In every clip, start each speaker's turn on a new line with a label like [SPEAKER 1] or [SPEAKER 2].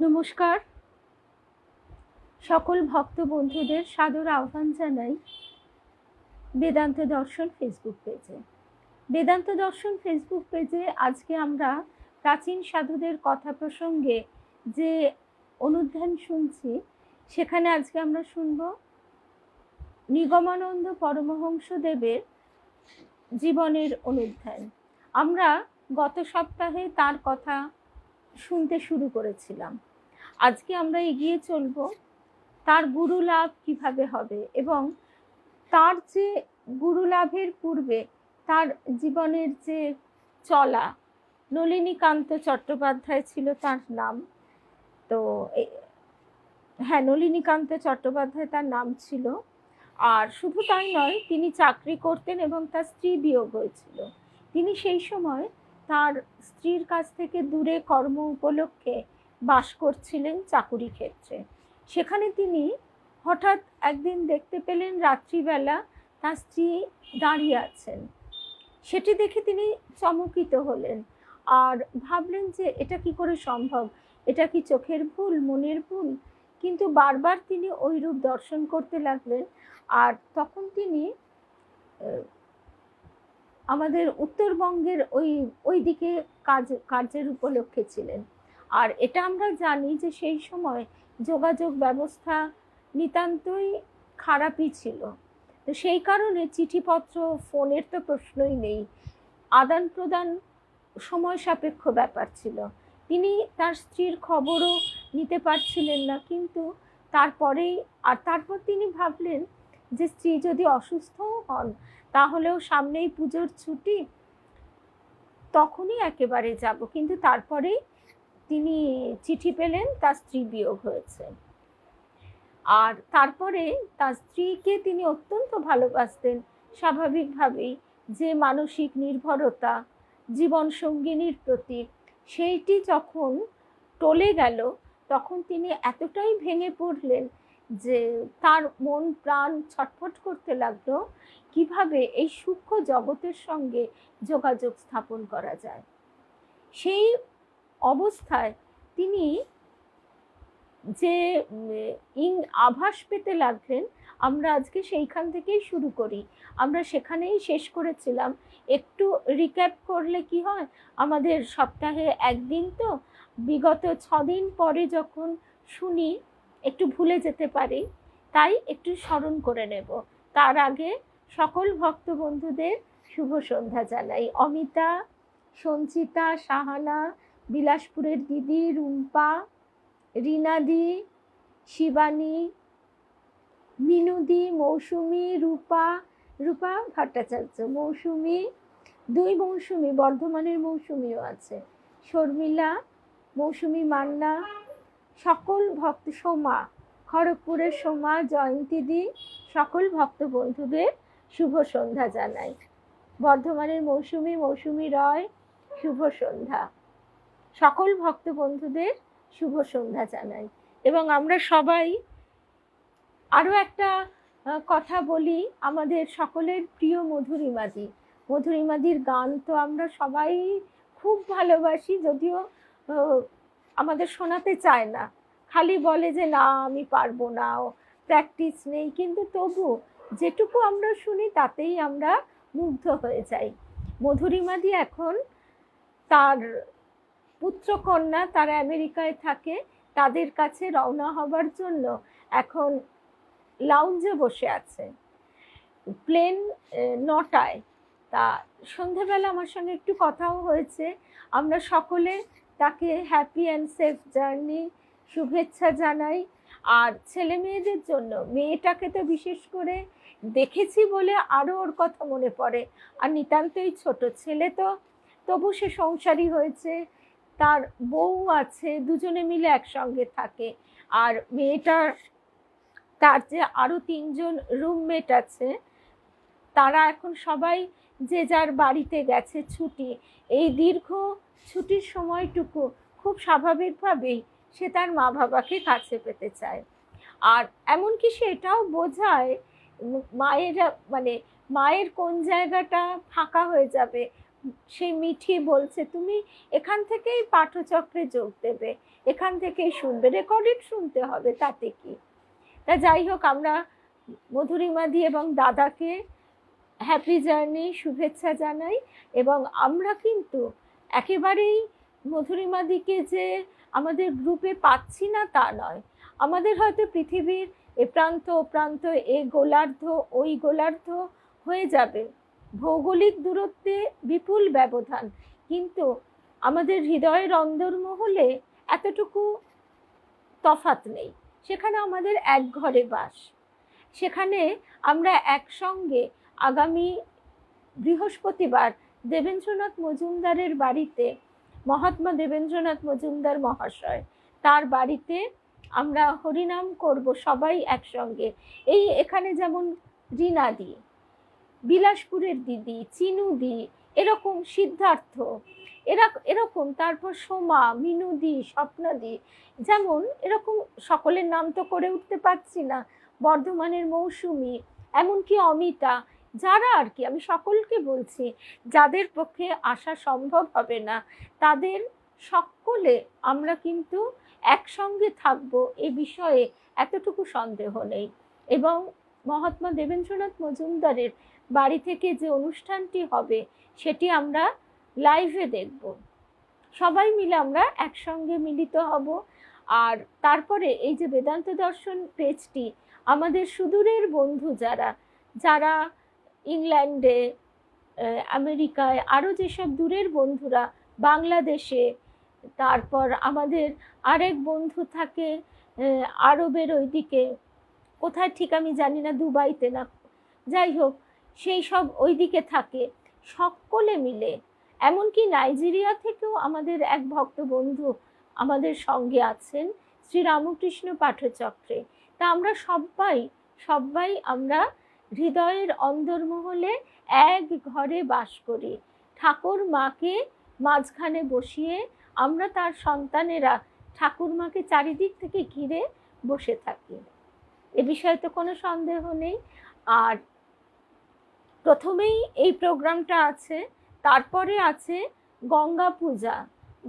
[SPEAKER 1] নমস্কার, সকল ভক্ত বন্ধুদের সাদর আহ্বান জানাই বেদান্ত দর্শন ফেসবুক পেজে। বেদান্ত দর্শন ফেসবুক পেজে আজকে আমরা প্রাচীন সাধুদের কথা প্রসঙ্গে যে অনুধ্যান শুনছি, সেখানে আজকে আমরা শুনব নিগমানন্দ পরমহংসদেবের জীবনের অনুধ্যান। আমরা গত সপ্তাহে তার কথা শুনতে শুরু করেছিলাম। আজকে আমরা এগিয়ে চলব তার গুরু লাভ কিভাবে হবে এবং তার যে গুরু লাভের পূর্বে তার জীবনের যে চলা, নলিনীকান্ত চট্টোপাধ্যায় ছিল তার নাম। তো হ্যাঁ, নলিনীকান্ত চট্টোপাধ্যায় তার নাম ছিল। আর শুধু তাই নয়, তিনি চাকরি করতেন এবং তার স্ত্রী বিয়োগ হয়েছিল। তিনি সেই সময় তার স্ত্রীর কাছ থেকে দূরে কর্ম উপলক্ষে বাস করছিলেন চাকুরি ক্ষেত্রে। সেখানে তিনি হঠাৎ একদিন দেখতে পেলেন রাত্রিবেলা তার স্ত্রী দাঁড়িয়ে আছেন। সেটি দেখে তিনি চমকিত হলেন আর ভাবলেন যে এটা কি করে সম্ভব, এটা কি চোখের ভুল, মনের ভুল? কিন্তু বারবার তিনি ওই রূপ দর্শন করতে লাগলেন। আর তখন তিনি আমাদের উত্তরবঙ্গের ওই দিকে কার্যের উপলক্ষে ছিলেন। আর এটা আমরা জানি যে সেই সময় যোগাযোগ ব্যবস্থা নিতান্তই খারাপই ছিল। তো সেই কারণে চিঠিপত্র, ফোনের তো প্রশ্নই নেই, আদান প্রদান সময় সাপেক্ষ ব্যাপার ছিল। তিনি তার স্ত্রীর খবরও নিতে পারছিলেন না। কিন্তু তারপর তিনি ভাবলেন যে স্ত্রী যদি অসুস্থও হন, তাহলেও সামনেই পুজোর ছুটি, তখনই একেবারে যাব। কিন্তু তারপরেই তিনি চিঠি পেলেন তার স্ত্রী বিয়োগ হয়েছে। আর তারপরে তার স্ত্রীকে তিনি অত্যন্ত ভালোবাসতেন। স্বাভাবিকভাবেই যে মানসিক নির্ভরতা জীবন সঙ্গিনীর প্রতি, সেইটি যখন টলে গেল, তখন তিনি এতটাই ভেঙে পড়লেন যে তার মন প্রাণ ছটফট করতে লাগলো কিভাবে এই সূক্ষ্ম জগতের সঙ্গে যোগাযোগ স্থাপন করা যায়। সেই অবস্থায় তিনি যে আভাস পেতে লাগলেন, আমরা আজকে সেইখান থেকেই শুরু করি। আমরা সেখানেই শেষ করেছিলাম। একটু রিক্যাপ করলে কি হয়, আমাদের সপ্তাহে একদিন, তো বিগত 6 দিন পরে যখন শুনি একটু ভুলে যেতে পারি, তাই একটু স্মরণ করে নেব। তার আগে সকল ভক্ত বন্ধুদের শুভ সন্ধ্যা জানাই। অমিতা, সঞ্চিতা, সাহানা, বিলাসপুরের দিদি, রুম্পা, রীনাদি, শিবানী, মিনুদি, মৌসুমি, রূপা ভট্টাচার্য, মৌসুমি, 2 মৌসুমি, বর্ধমানের মৌসুমিও আছে, শর্মিলা, মৌসুমি মান্না, সকল ভক্ত, সোমা, খড়গপুরের সোমা, জয়ন্তীদি, সকল ভক্ত বন্ধুদের শুভ সন্ধ্যা জানাই। বর্ধমানের মৌসুমি রয়, শুভ সন্ধ্যা। সকল ভক্ত বন্ধুদের শুভ সন্ধ্যা জানাই। এবং আমরা সবাই আরও একটা কথা বলি, আমাদের সকলের প্রিয় মধুরিমাদির গান তো আমরা সবাই খুব ভালোবাসি। যদিও আমাদের শোনাতে চায় না, খালি বলে যে না আমি পারবো না, প্র্যাকটিস নেই। কিন্তু তবু যেটুকু আমরা শুনি তাতেই আমরা মুগ্ধ হয়ে যাই। মধুরিমাদি এখন তার পুত্রকন্যা, তারা আমেরিকায় থাকে, তাদের কাছে রওনা হবার জন্য এখন লাউঞ্জে বসে আছে। প্লেন 9টায়। তা সন্ধেবেলা আমার সঙ্গে একটু কথাও হয়েছে। আমরা সকলে তাকে হ্যাপি অ্যান্ড সেফ জার্নি শুভেচ্ছা জানাই। আর ছেলে মেয়েদের জন্য, মেয়েটাকে তো বিশেষ করে দেখেছি বলে আরও ওর কথা মনে পড়ে। আর নিতান্তই ছোট ছেলে, তো তবু সে সংসারী হয়েছে, তার বউ আছে, দুজনে মিলে একসঙ্গে থাকে। আর মেয়েটার, তার যে আরও 3 জন রুমমেট আছে, তারা এখন সবাই যে যার বাড়িতে গেছে ছুটি। এই দীর্ঘ ছুটির সময়টুকু খুব স্বাভাবিকভাবেই সে তার মা বাবাকে কাছে পেতে চায়। আর এমনকি সে এটাও বোঝায় মায়ের কোন জায়গাটা ফাঁকা হয়ে যাবে, সেই মিঠি বলছে তুমি এখান থেকেই পাঠচক্রে যোগ দেবে, এখান থেকেই শুনবে, রেকর্ডেড শুনতে হবে, তাতে কি। তা যাই হোক, আমরা মধুরিমাদি এবং দাদাকে হ্যাপি জার্নি শুভেচ্ছা জানাই। এবং আমরা কিন্তু একেবারেই মধুরিমাদিকে যে আমাদের গ্রুপে পাচ্ছি না তা নয়। আমাদের হয়তো পৃথিবীর এ প্রান্ত ও প্রান্ত, এ গোলার্ধ ওই গোলার্ধ হয়ে যাবে, ভৌগোলিক দূরত্বে বিপুল ব্যবধান, কিন্তু আমাদের হৃদয়ের অন্দরমহলে এতটুকু তফাৎ নেই। সেখানে আমাদের এক ঘরে বাস, সেখানে আমরা একসঙ্গে আগামী বৃহস্পতিবার দেবেন্দ্রনাথ মজুমদারের বাড়িতে, মহাত্মা দেবেন্দ্রনাথ মজুমদার মহাশয়, তার বাড়িতে আমরা হরিনাম করব সবাই একসঙ্গে। এই এখানে যেমন রীনাদি, বিলাসপুরের দিদি, চিনুদি, এরকম সিদ্ধার্থ, এরকম, তারপর সোমা, মিনুদি, স্বপ্নাদি, যেমন এরকম সকলের নাম তো করে উঠতে পারছি না, বর্ধমানের মৌসুমী, এমনকি অমিতা, যারা আর কি, আমি সকলকে বলছি, যাদের পক্ষে আসা সম্ভব হবে না, তাদের সকলে আমরা কিন্তু একসঙ্গে থাকব, এ বিষয়ে এতটুকু সন্দেহ নেই। এবং মহাত্মা দেবেন্দ্রনাথ মজুমদারের বাড়ি থেকে যে অনুষ্ঠানটি হবে সেটি আমরা লাইভে দেখব, সবাই মিলে আমরা একসঙ্গে মিলিত হব। আর তারপরে এই যে বেদান্ত দর্শন পেজটি, আমাদের সুদূরের বন্ধু যারা যারা ইংল্যান্ডে, আমেরিকায়, আরও যেসব দূরের বন্ধুরা, বাংলাদেশে, তারপর আমাদের আরেক বন্ধু থাকে আরবের ওইদিকে, কোথায় ঠিক আমি জানি না, দুবাইতে না, যাই হোক সেই সব ওইদিকে থাকে, সকলে মিলে, এমনকি নাইজেরিয়া থেকেও আমাদের এক ভক্ত বন্ধু আমাদের সঙ্গে আছেন শ্রী রামকৃষ্ণ পাঠচক্রে। তা আমরা সবাই আমরা হৃদয়ের অন্দরমহলে এক ঘরে বাস করি, ঠাকুর মাকে মাঝখানে বসিয়ে আমরা তার সন্তানেরা ঠাকুর মাকে চারিদিক থেকে ঘিরে বসে থাকি, এ বিষয়ে তো কোনো সন্দেহ নেই। আর প্রথমেই এই প্রোগ্রামটা আছে, তারপরে আছে গঙ্গা পূজা।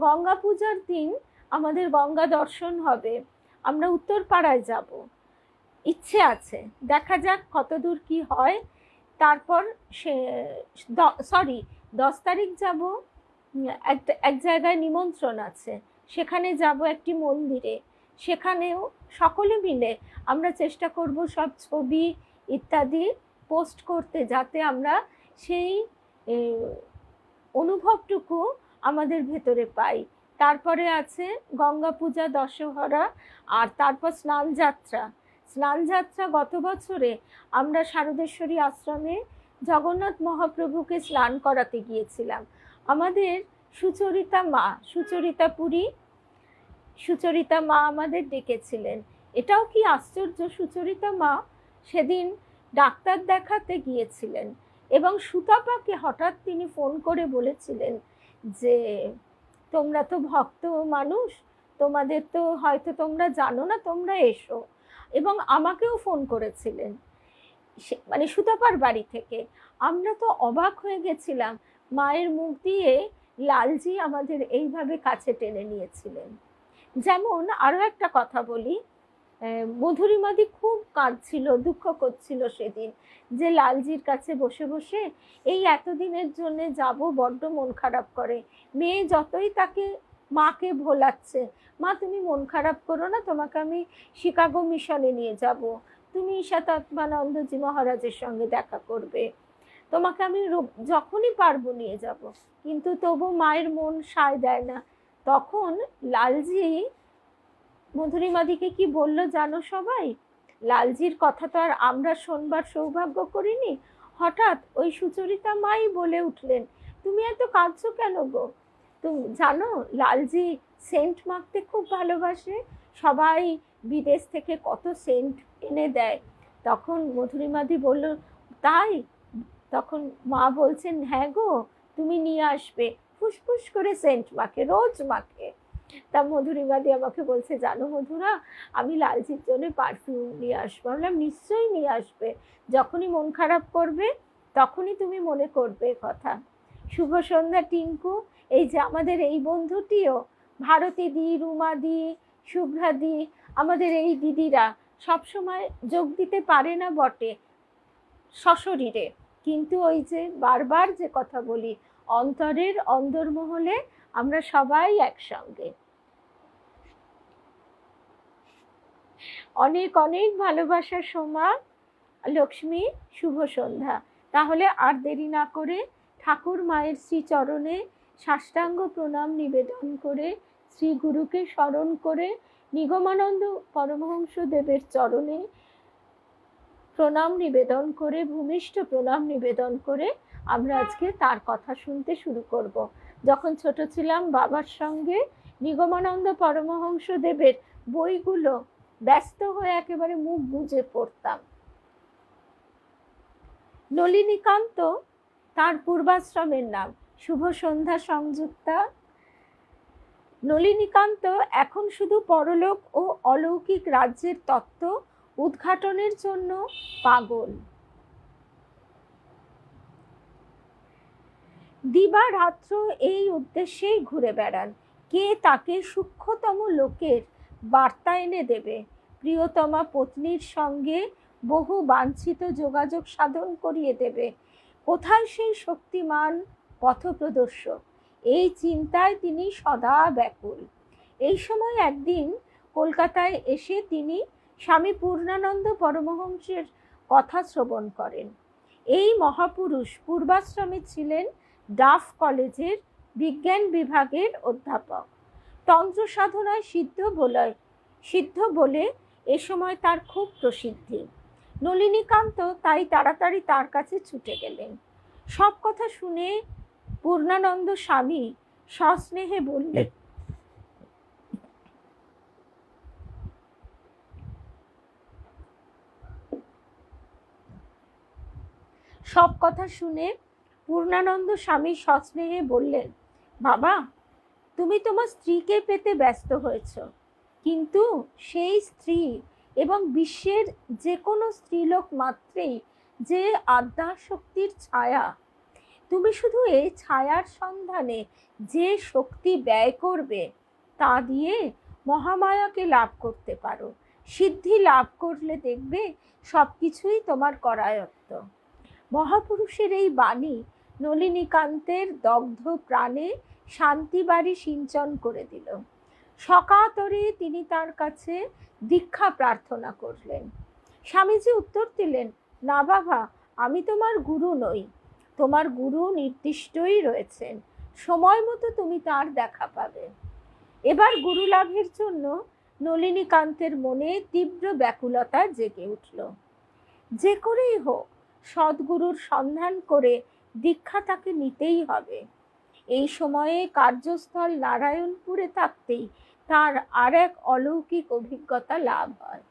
[SPEAKER 1] গঙ্গা পূজার দিন আমাদের গঙ্গা দর্শন হবে, আমরা উত্তরপাড়ায় যাব, ইচ্ছে আছে, দেখা যাক কতদূর কি হয়। তারপর 10 তারিখ যাব, এক জায়গায় নিমন্ত্রণ আছে, সেখানে যাব একটি মন্দিরে, সেখানেও সকলে মিলে আমরা চেষ্টা করব সব ছবি ইত্যাদি পোস্ট করতে, যাতে আমরা সেই অনুভবটুকু আমাদের ভেতরে পাই। তারপরে আছে গঙ্গা পূজা, দশহরা, আর তারপর স্নানযাত্রা। গত বছরে আমরা শারদেশ্বরী আশ্রমে জগন্নাথ মহাপ্রভুকে স্নান করাতে গিয়েছিলাম। আমাদের সুচরিতা মা আমাদের ডেকেছিলেন। এটাও কি আশ্চর্য, সুচরিতা মা সেদিন ডাক্তার দেখাতে গিয়েছিলেন এবং সুতাপাকে হঠাৎ তিনি ফোন করে বলেছিলেন যে তোমরা তো ভক্ত মানুষ, তোমাদের তো হয়তো তোমরা জানো না, তোমরা এসো। এবং আমাকেও ফোন করেছিলেন, মানে সুতাপার বাড়ি থেকে। আমরা তো অবাক হয়ে গেছিলাম, মায়ের মুখ দিয়ে লালজি আমাদের এইভাবে কাছে টেনে নিয়েছিলেন। যেমন আরও একটা কথা বলি, মধুরিমাদি খুব কাঁদছিল, দুঃখ করছিল সেদিন, যে লালজির কাছে বসে বসে এই এতদিনের জন্যে যাব, বড্ড মন খারাপ করে। মেয়ে যতই তাকে মাকে ভোলাচ্ছে, মা তুমি মন খারাপ করো না, তোমাকে আমি শিকাগো মিশনে নিয়ে যাব, তুমি ঈশাতাত্মানন্দজি মহারাজের সঙ্গে দেখা করবে, তোমাকে আমি যখনই পারবো নিয়ে যাব। কিন্তু তবু মায়ের মন সায় দেয় না। তখন লালজি মধুরিমাদিকে কি বললো জানো সবাই? লালজির কথা তো আর আমরা শোনবার সৌভাগ্য করিনি, হঠাৎ ওই সুচরিতা মাই বলে উঠলেন, তুমি এত কাঁদছো কেন গো? তুমি জানো লালজি সেন্ট মাখতে খুব ভালোবাসে, সবাই বিদেশ থেকে কত সেন্ট এনে দেয়। তখন মধুরিমাদি বলল, তাই? তখন মা বলছেন, হ্যাঁ গো, তুমি নিয়ে আসবে, ফুসফুস করে সেন্ট মাখে, রোজ মাখে। তা মধুরিমাদি আমাকে বলছে, জানো মধুরা, আমি লালজির জন্য পারফিউম নিয়ে আসবো। বললাম, নিশ্চয়ই নিয়ে আসবে, যখনই মন খারাপ করবে তখনই তুমি মনে করবে কথা। শুভ সন্ধ্যা টিঙ্কু। এই যে আমাদের এই বন্ধুটিও, ভারতী দি, রুমা দি, শুভ্রা দি, আমাদের এই দিদিরা সবসময় যোগ দিতে পারে না বটে সশরীরে, কিন্তু ওই যে বারবার যে কথা বলি, অন্তরের অন্দরমহলে আমরা সবাই একসঙ্গে। অনেক অনেক ভালোবাসা সোমা, লক্ষ্মী, শুভ সন্ধ্যা। তাহলে আর দেরি না করে ঠাকুর মায়ের শ্রীচরণে সাষ্টাঙ্গ প্রণাম নিবেদন করে, শ্রী গুরুকে স্মরণ করে, নিগমানন্দ পরমহংস দেবের চরণে প্রণাম নিবেদন করে, ভূমিষ্ঠ প্রণাম নিবেদন করে আমরা আজকে তার কথা শুনতে শুরু করব। যখন ছোট ছিলাম বাবার সঙ্গে নিগমানন্দ পরমহংস দেবের বইগুলো ব্যস্ত হয়ে একেবারে মুখ বুজে পড়তাম। নলিনীকান্ত তার পূর্বাশ্রমের নাম। শুভ সন্ধ্যা সংযুক্তা। নলিনীকান্ত এখন শুধু পরলোক ও অলৌকিক রাজ্যের তত্ত্ব উদ্ঘাটনের জন্য পাগল। দিবা রাত্র এই উদ্দেশ্যেই ঘুরে বেড়ান। কে তাকে সূক্ষ্মতম লোকের বার্তা এনে দেবে, প্রিয়তমা পত্নীর সঙ্গে বহু বাঞ্ছিত যোগাযোগ সাধন করিয়ে দেবে। কোথায় সেই শক্তিমান পথপ্রদর্শক? এই চিন্তায় তিনি সদা ব্যাকুল। এই সময় একদিন কলকাতায় এসে তিনি স্বামী পূর্ণানন্দ পরমহংসের কথা শ্রবণ করেন। এই মহাপুরুষ পূর্বাশ্রমে ছিলেন ডাফ কলেজের বিজ্ঞান বিভাগের অধ্যাপক। তন্ত্র সাধনায় সিদ্ধ বলে এ সময় তার খুব প্রসিদ্ধি। নলিনীকান্ত তাই তাড়াতাড়ি তার কাছে ছুটে গেলেন। সব কথা শুনে পূর্ণানন্দ স্বামী সস্নেহে বললেন, বাবা, তুমি তোমার স্ত্রীকে পেতে ব্যস্ত হয়েছ, কিন্তু সেই স্ত্রী এবং বিশ্বের যে কোনো স্ত্রীলোক মাত্রেই যে আদ্যাশক্তির ছায়া, তুমি শুধু এই ছায়ার সন্ধানে যে শক্তি ব্যয় করবে তা দিয়ে মহামায়াকে লাভ করতে পারো। সিদ্ধি লাভ করলে দেখবে সব কিছুই তোমার করায়ত্ত। মহাপুরুষের এই বাণী নলিনীকান্তের দগ্ধ প্রাণে শান্তি বাড়ি সিঞ্চন করে দিল। সকাতরে তিনি তার কাছে দীক্ষা প্রার্থনা করলেন। স্বামীজি উত্তর দিলেন, না বাবা, আমি তোমার গুরু নই। তোমার গুরু নির্দিষ্টই রয়েছেন, সময় মতো তুমি তার দেখা পাবে। এবার গুরু লাভের জন্য নলিনীকান্তের মনে তীব্র ব্যাকুলতা জেগে উঠল। যে করেই হোক সদ্গুরুর সন্ধান করে দীক্ষা তাকে নিতেই হবে। এই সময়ে কার্যস্থল নারায়ণপুরে থাকতেই তার আর এক অলৌকিক অভিজ্ঞতা লাভ হয়।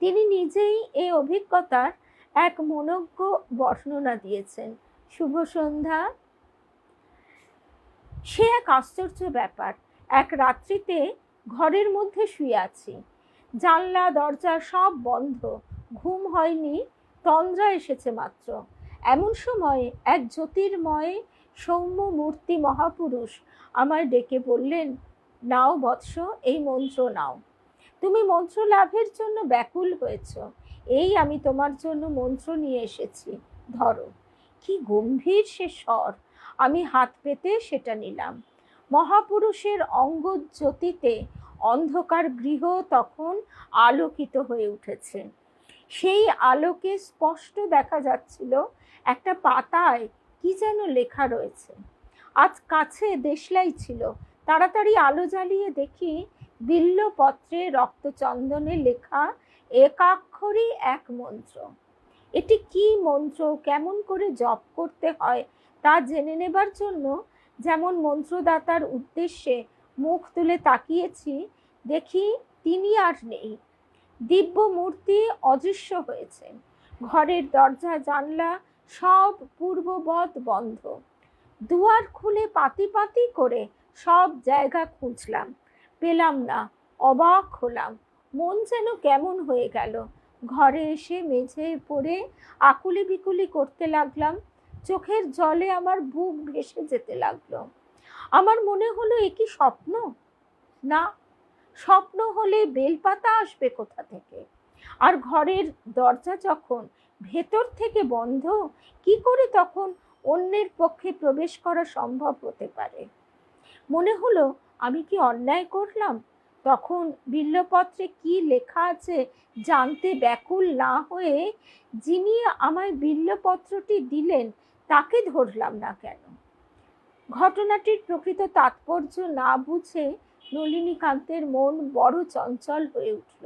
[SPEAKER 1] তিনি নিজেই এই অভিজ্ঞতার এক মনোজ্ঞ বর্ণনা দিয়েছেন। শুভ সন্ধ্যা। সে এক আশ্চর্য ব্যাপার। এক রাত্রিতে ঘরের মধ্যে শুয়ে আছি, জানলা দরজা সব বন্ধ, ঘুম হয়নি, তন্দ্রা এসেছে মাত্র। এমন সময় এক জ্যোতির্ময় সৌম্য মূর্তি মহাপুরুষ আমায় ডেকে বললেন, নাও বৎস, এই মন্ত্র নাও। তুমি মন্ত্র লাভের জন্য ব্যাকুল হয়েছ, এই আমি তোমার জন্য মন্ত্র নিয়ে এসেছি, ধরো। কি গম্ভীর সে স্বর! আমি হাত পেতে সেটা নিলাম। মহাপুরুষের অঙ্গজ্যোতিতে অন্ধকার গৃহ তখন আলোকিত হয়ে উঠেছে। সেই আলোকে স্পষ্ট দেখা যাচ্ছিল একটা পাতায় কি যেন লেখা রয়েছে। আজ কাছে দেশলাই ছিল, তাড়াতাড়ি আলো জ্বালিয়ে দেখি বিল্লপত্রে রক্তচন্দনে লেখা একাক্ষরই এক মন্ত্র। এটি কি মন্ত্র, কেমন করে জপ করতে হয় তা জেনে নেবার জন্য যেমন মন্ত্রদাতার উদ্দেশ্যে মুখ তুলে তাকিয়েছি, দেখি তিনি আর নেই। দিব্য মূর্তি অদৃশ্য হয়েছেন। ঘরের দরজা জানলা সব পূর্ববৎ বন্ধ। দুয়ার খুলে পাতি পাতি করে সব জায়গা খুঁজলাম, পেলাম না। অবাক হলাম, মন যেন কেমন হয়ে গেল। ঘরে এসে মেঝেয় পড়ে আকুলি বিকুলি করতে লাগলাম। চোখের জলে আমার বুক ভেসে যেতে লাগলো। আমার মনে হলো এ কি স্বপ্ন? না, স্বপ্ন হলে বেলপাতা আসবে কোথা থেকে? আর ঘরের দরজা যখন ভেতর থেকে বন্ধ, কি করে তখন অন্যের পক্ষে প্রবেশ করা সম্ভব হতে পারে? মনে হলো আমি কি অন্যায় করলাম? তখন বিল্লপত্রে কি লেখা আছে জানতে ব্যাকুল না হয়ে যিনি আমায় বিল্লপত্রটি দিলেন তাকে ধরলাম না কেন? ঘটনাটির প্রকৃত তাৎপর্য না বুঝে নলিনীকান্তের মন বড় চঞ্চল হয়ে উঠল।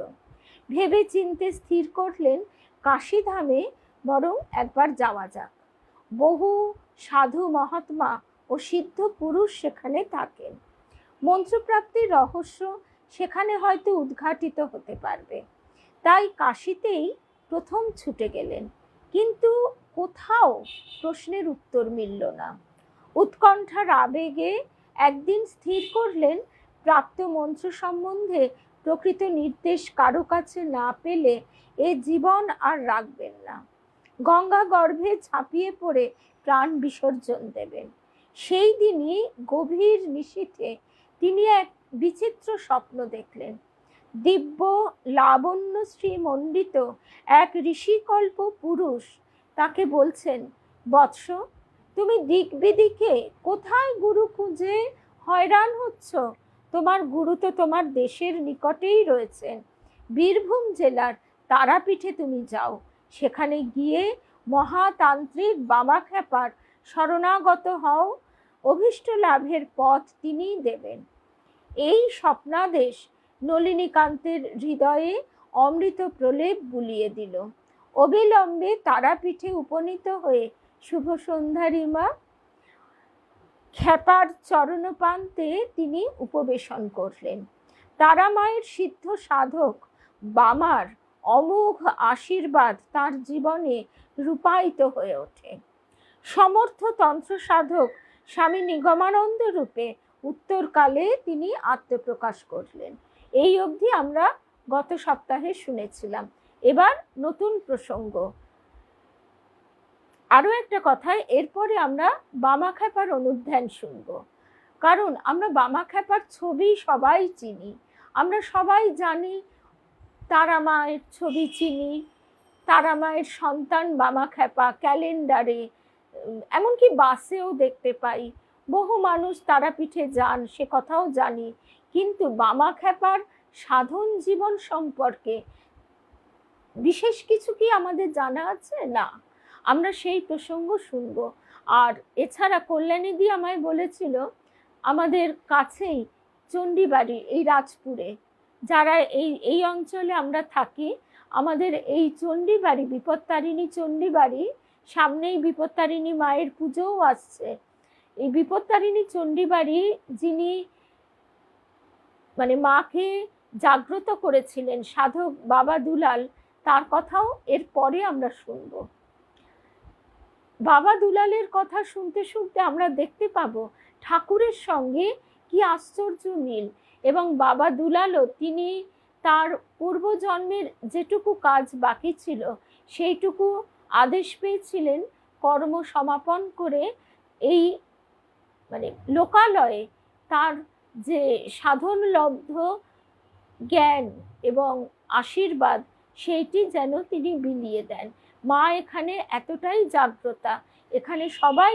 [SPEAKER 1] ভেবে চিনতে স্থির করলেন কাশীধামে বরং একবার যাওয়া যাক। বহু সাধু মহাত্মা ও সিদ্ধ পুরুষ সেখানে থাকেন। মন্ত্রপ্রাপ্তির রহস্য সেখানে হয়তো উদ্ঘাটিত হতে পারবে। তাই কাশীতেই প্রথম ছুটে গেলেন, কিন্তু কোথাও প্রশ্নের উত্তর মিলল না। উৎকণ্ঠার আবেগে একদিন স্থির করলেন প্রাপ্ত মন্ত্র সম্বন্ধে প্রকৃত নির্দেশ কারো কাছে না পেলে এ জীবন আর রাখবেন না। গঙ্গা গর্ভে ঝাঁপিয়ে পড়ে প্রাণ বিসর্জন দেবেন। সেই দিনই গভীর নিশীথে তিনি এক বিচিত্র স্বপ্ন দেখলেন। দিব্য লাবণ্য শ্রীমণ্ডিত এক ঋষিকল্প পুরুষ তাকে বলছেন, বৎস, তুমি দিক বিদিকে কোথায় গুরু খুঁজে হয়রান হচ্ছ? তোমার গুরু তো তোমার দেশের নিকটেই রয়েছেন। বীরভূম জেলার তারাপীঠে তুমি যাও, সেখানে গিয়ে মহাতান্ত্রিক বামাখ্যাপার শরণাগত হও, অভীষ্ট লাভের পথ তিনিই দেবেন। এই স্বপ্নাদেশ নলিনীকান্তের হৃদয়ে অমৃত প্রলেপ বুলিয়ে দিল। অবিলম্বে তারাপীঠে উপনীত হয়ে শুভ সন্ধ্যারিমা খ্যাপার চরণপান্তে তিনি উপবেশন করলেন। তারা মায়ের সিদ্ধ সাধক বামার অমোঘ আশীর্বাদ তার জীবনে রূপায়িত হয়ে ওঠে। সমর্থ তন্ত্র সাধক স্বামী নিগমানন্দ রূপে উত্তরকালে তিনি আত্মপ্রকাশ করলেন। এই অবধি আমরা গত সপ্তাহে শুনেছিলাম। এবার নতুন প্রসঙ্গ। আরও একটা কথায়, এরপরে আমরা বামাখ্যাপার অনুধ্যান শুনব। কারণ আমরা বামাখ্যাপার ছবি সবাই চিনি, আমরা সবাই জানি, তারা মায়ের ছবি চিনি, তারা মায়ের সন্তান বামাখ্যাপা ক্যালেন্ডারে, এমনকি বাসেও দেখতে পাই। বহু মানুষ তারাপীঠে যান, সে কথাও জানি। কিন্তু বামাখ্যাপার সাধন জীবন সম্পর্কে বিশেষ কিছু কি আমাদের জানা আছে? না। আমরা সেই প্রসঙ্গ শুনব। আর এছাড়া কল্যাণীদি আমায় বলেছিল, আমাদের কাছেই চণ্ডীবাড়ি, এই রাজপুরে যারা এই অঞ্চলে আমরা থাকি, আমাদের এই চণ্ডীবাড়ি, বিপত্তারিণী চণ্ডীবাড়ি, সামনেই বিপত্তারিণী মায়ের পুজোও আসছে। এই বিপত্তারিণী চণ্ডীবাড়ি যিনি মানে মাকে জাগ্রত করেছিলেন, সাধক বাবা দুলাল, তার কথাও এর পরে আমরা শুনব। বাবা দুলালের কথা শুনতে শুনতে আমরা দেখতে পাবো ঠাকুরের সঙ্গে কি আশ্চর্য মিল। এবং বাবা দুলালও তিনি তার পূর্বজন্মের যেটুকু কাজ বাকি ছিল সেইটুকু আদেশ পেয়েছিলেন কর্ম সমাপন করে এই মানে লোকালয়ে তার যে সাধনলব্ধ জ্ঞান এবং আশীর্বাদ সেইটি যেন তিনি বিলিয়ে দেন। মা এখানে এতটাই জাগ্রতা, এখানে সবাই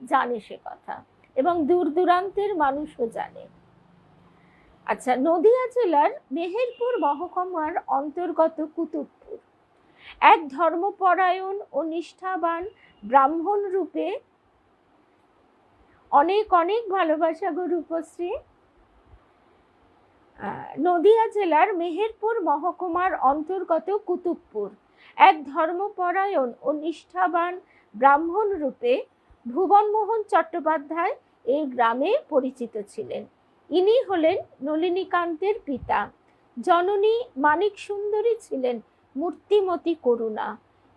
[SPEAKER 1] জানে সে কথা, এবং দূর দূরান্তের মানুষও জানে। আচ্ছা, নদিয়া জেলার মেহেরপুর মহকুমার অন্তর্গত কুতুবপুর এক ধর্মপরায়ণ ও নিষ্ঠাবান ব্রাহ্মণ রূপে, অনেক অনেক ভালোবাসা গো রূপশ্রী। নদিয়া জেলার মেহেরপুর মহকুমার অন্তর্গত কুতুবপুর এক ধর্মপরায়ণ ও নিষ্ঠাবান ব্রাহ্মণ রূপে ভুবনমোহন চট্টোপাধ্যায় এই গ্রামে পরিচিত ছিলেন। ইনি হলেন নলিনীকান্তের পিতা। জননী মানিক সুন্দরী ছিলেন মূর্তিমতী করুণা।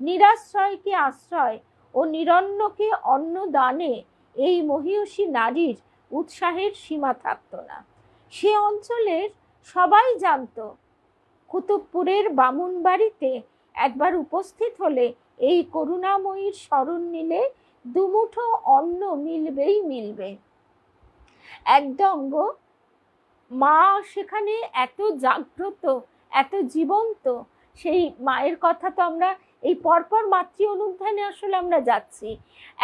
[SPEAKER 1] নিরাশ্রয়কে আশ্রয় ও নিরন্নকে অন্ন দানে এই মহীয়সী নারীর উৎসাহের সীমা থাকত না। সে অঞ্চলের সবাই জানত কুতুবপুরের বামুন বাড়িতে একবার উপস্থিত হলে এই করুণাময়ীর শরণ নিলে দুমুঠো অন্ন মিলবেই মিলবে। একদম গো, মা সেখানে এত জাগ্রত, এত জীবন্ত। সেই মায়ের কথা তো আমরা এই পরপর মাতৃ অনুধ্যানে আসলে আমরা যাচ্ছি।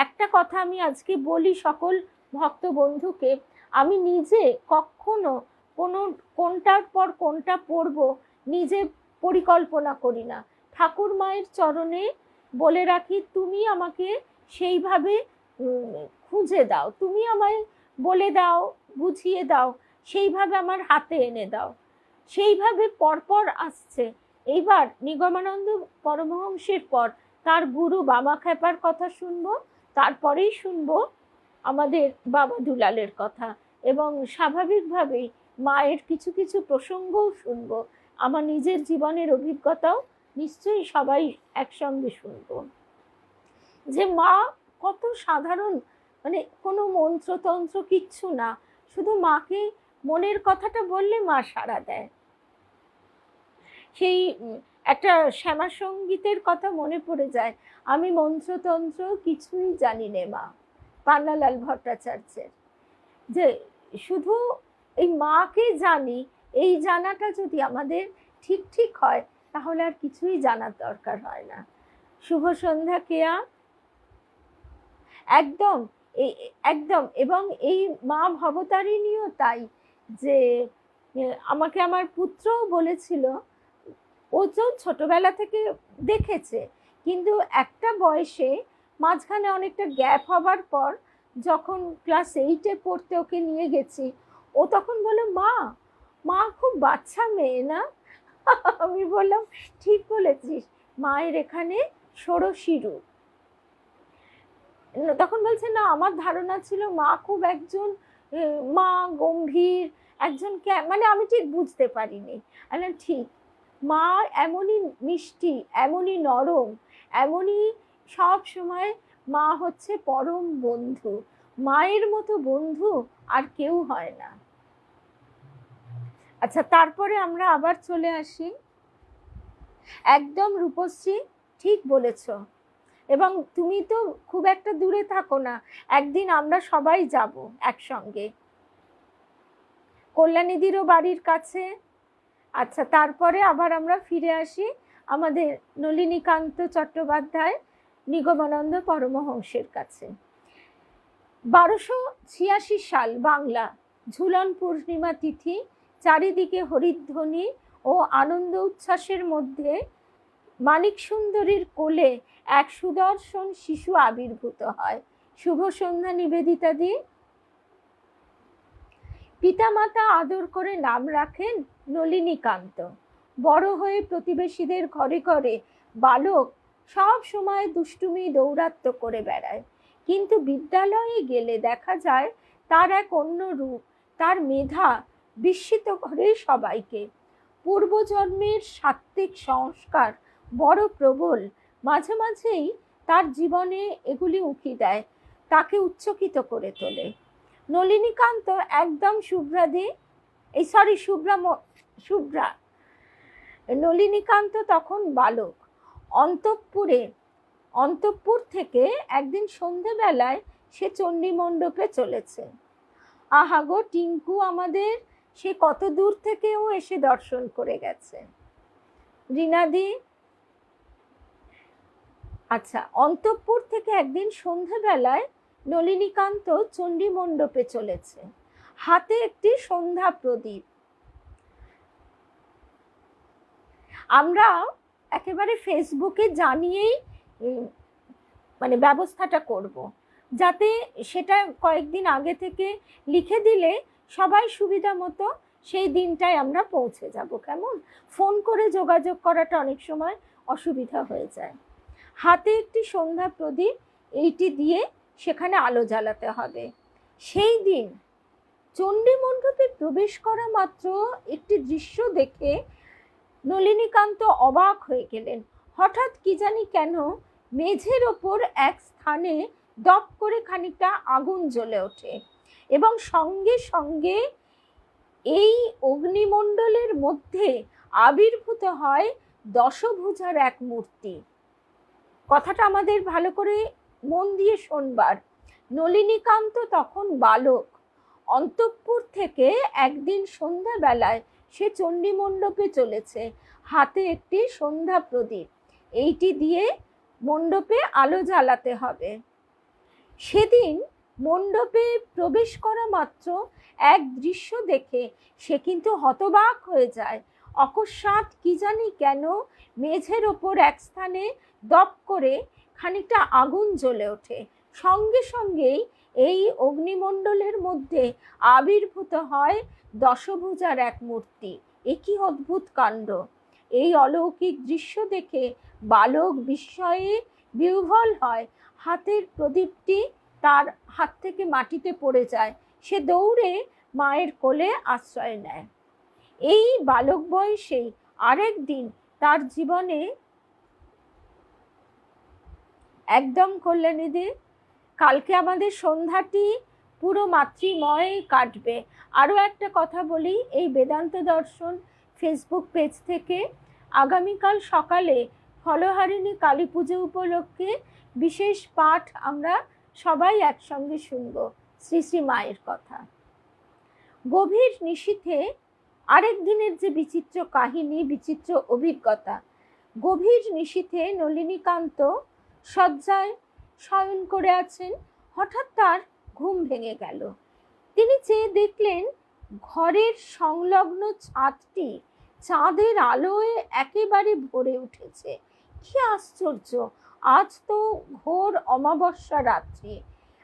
[SPEAKER 1] একটা কথা আমি আজকে বলি সকল ভক্ত বন্ধুকে, আমি নিজে কখনো কোনটার পর কোনটা পড়ব নিজে পরিকল্পনা করি না। ঠাকুর মায়ের চরণে বলে রাখি, তুমি আমাকে সেইভাবে খুঁজে দাও, তুমি আমায় বলে দাও, বুঝিয়ে দাও, সেইভাবে আমার হাতে এনে দাও। সেইভাবে পরপর আসছে। এইবার নিগমানন্দ পরমহংসের পর তার গুরু বামাখ্যাপার কথা শুনবো, তারপরেই শুনবো আমাদের বাবা দুলালের কথা, এবং স্বাভাবিকভাবেই মায়ের কিছু কিছু প্রসঙ্গও শুনবো। আমার নিজের জীবনের অভিজ্ঞতাও নিশ্চয়ই সবাই একসঙ্গে শুনবো। যে মা কত সাধারণ, মানে কোনো মন্ত্রতন্ত্র কিচ্ছু না, শুধু মাকে মনের কথাটা বললে মা সাড়া দেয়। সেই একটা শ্যামা সঙ্গীতের কথা মনে পড়ে যায়, আমি মন্ত্রতন্ত্র কিছুই জানি নে মা, পান্নালাল ভট্টাচার্যের। যে শুধু এই মাকে জানি, এই জানাটা যদি আমাদের ঠিক ঠিক হয় তাহলে আর কিছুই জানার দরকার হয় না। শুভ সন্ধ্যা কেয়া, একদম একদম। এবং এই মা ভবতারিণীও তাই, যে আমাকে আমার পুত্রও বলেছিল, ও তো ছোটবেলা থেকে দেখেছে, কিন্তু একটা বয়সে মাঝখানে অনেকটা গ্যাপ হবার পর যখন ক্লাস 8-এ পড়তে ওকে নিয়ে গেছি, ও তখন বলে, মা মা খুব বাচ্চা মেয়ে না? আমি বললাম ঠিক বলেছিস, মায়ের এখানে ষোড়শী রূপ। তখন বলছে, না আমার ধারণা ছিল মা খুব একজন মা গম্ভীর একজন, মানে আমি ঠিক বুঝতে পারিনি। ঠিক, মা এমনই মিষ্টি, এমনই নরম, এমনই সব সময়। মা হচ্ছে পরম বন্ধু, মায়ের মতো বন্ধু আর কেউ হয় না। আচ্ছা, তারপরে আমরা আবার চলে আসি, একদম রূপশ্রী ঠিক বলেছ। এবং তুমি তো খুব একটা দূরে থাকো না, একদিন আমরা সবাই যাব একসঙ্গে, কল্যাণীদিরও বাড়ির কাছে। আচ্ছা, তারপরে আবার আমরা ফিরে আসি আমাদের নলিনীকান্ত চট্টোপাধ্যায় নিগমানন্দ পরমহংসের কাছে। 1286 সাল বাংলা, ঝুলন পূর্ণিমা তিথি, চারিদিকে হরিধ্বনি ও আনন্দ উচ্ছ্বাসের মধ্যে মানিক সুন্দরীর কোলে এক সুদর্শন শিশু আবির্ভূত হয়। শুভ সন্ধ্যা নিবেদিতা দি। পিতামাতা আদর করে নাম রাখেন নলিনীকান্ত। বড় হয়ে প্রতিবেশীদের ঘরে ঘরে বালক সব সময় দুষ্টুমি দৌরাত্ম্য করে বেড়ায়, কিন্তু বিদ্যালয়ে গেলে দেখা যায় তার এক অন্য রূপ। তার মেধা বিস্মিত করে সবাইকে। পূর্বজন্মের সাত্ত্বিক সংস্কার বড় প্রবল, মাঝে মাঝেই তার জীবনে এগুলি উঁকি দেয়, তাকে উচ্চকিত করে তোলে। নলিনীকান্ত একদম শুভ্রা। নলিনীকান্ত তখন বালক। অন্তঃপুর থেকে একদিন সন্ধেবেলায় সে চণ্ডী মণ্ডপে চলেছে। আহাগো টিঙ্কু আমাদের, সে কত দূর থেকেও এসে দর্শন করে গেছে। রিনাদি। আচ্ছা, অন্তঃপুর থেকে একদিন সন্ধেবেলায় নলিনীকান্ত চণ্ডী মণ্ডপে চলেছে, হাতে একটি সন্ধ্যা প্রদীপ। আমরা একেবারে ফেসবুকে জানিয়েই মানে ব্যবস্থাটা করব, যাতে সেটা কয়েকদিন আগে থেকে লিখে দিলে সবাই সুবিধা মতো সেই দিনটায় আমরা পৌঁছে যাব। কেমন? ফোন করে যোগাযোগ করাটা অনেক সময় অসুবিধা হয়ে যায়। হাতে একটি সন্ধ্যা প্রদীপ, এইটি দিয়ে সেখানে আলো জ্বালাতে হবে। সেই দিন চণ্ডী মণ্ডপে প্রবেশ করা মাত্র একটি দৃশ্য দেখে নলিনীকান্ত অবাক হয়ে গেলেন। হঠাৎ কি জানি কেন মেঝের ওপর এক স্থানে দপ করে খানিকটা আগুন জ্বলে ওঠে, এবং সঙ্গে সঙ্গে এই অগ্নিমণ্ডলের মধ্যে আবির্ভূত হয় দশভুজার এক মূর্তি। কথাটা আমাদের ভালো করে মন দিয়ে শোনবার। নলিনীকান্ত তখন বালক। অন্তঃপুর থেকে একদিন সন্ধ্যাবেলায় সে চণ্ডী মণ্ডপে চলেছে, হাতে একটি সন্ধ্যা প্রদীপ। এইটি দিয়ে মণ্ডপে আলো জ্বালাতে হবে। সেদিন মণ্ডপে প্রবেশ করা মাত্র এক দৃশ্য দেখে সে কিন্তু হতবাক হয়ে যায়। অকস্মাৎ কি জানি কেন মেঝের ওপর এক স্থানে দপ করে খানিকটা আগুন জ্বলে ওঠে। সঙ্গে সঙ্গেই এই অগ্নিমণ্ডলের মধ্যে আবির্ভূত হয় দশভুজার এক মূর্তি। এ কি অদ্ভুত কাণ্ড! এই অলৌকিক দৃশ্য দেখে বালক বিস্ময়ে বিহ্বল হয়। হাতের প্রদীপটি তার হাত থেকে মাটিতে পড়ে যায়। সে দৌড়ে মায়ের কোলে আশ্রয় নেয়। এই বালক বয়সেই আরেক দিন তার জীবনে একদম কল্যাণীদি, কালকে আমাদের সন্ধ্যাটি পুরো মাতৃময় কাটবে। আরও একটা কথা বলি, এই বেদান্ত দর্শন ফেসবুক পেজ থেকে আগামীকাল সকালে ফলহারিণী কালী পুজো উপলক্ষে বিশেষ পাঠ আমরা সবাই একসঙ্গে শুনব, শ্রী শ্রী মায়ের কথা। গভীর নিশীথে আরেক দিনের যে বিচিত্র কাহিনী, বিচিত্র অভিজ্ঞতা। গভীর নিশীথে নলিনীকান্ত শয্যায় শয়ন করে আছেন। হঠাৎ তার ঘুম ভেঙে গেল। তিনি চেয়ে দেখলেন ঘরের সংলগ্ন ছাদটি চাঁদের আলোয় একেবারে ভরে উঠেছে। কি আশ্চর্য! আজ তো ঘোর অমাবস্যা রাত্রি,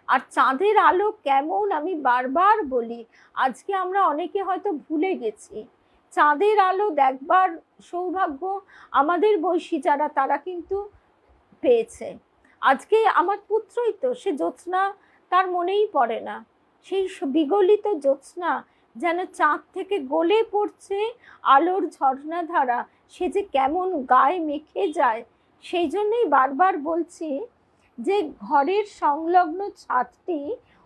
[SPEAKER 1] আর চাঁদের আলো কেমন আমি বারবার বলি, আজকে আমরা অনেকে হয়তো ভুলে গেছি। চাঁদের আলো দেখবার সৌভাগ্য আমাদের বয়সী যারা, তারা কিন্তু পেয়েছে। আজকে আমার পুত্রই তো, সে জ্যোৎস্না তার মনেই পড়ে না। সেই বিগলিত জ্যোৎস্না যেন চাঁদ থেকে গলে পড়ছে আলোর ঝর্ণাধারা, সে যে কেমন গায়ে মেখে যায়। সেই জন্যই বারবার বলছি যে ঘরের সংলগ্ন ছাদটি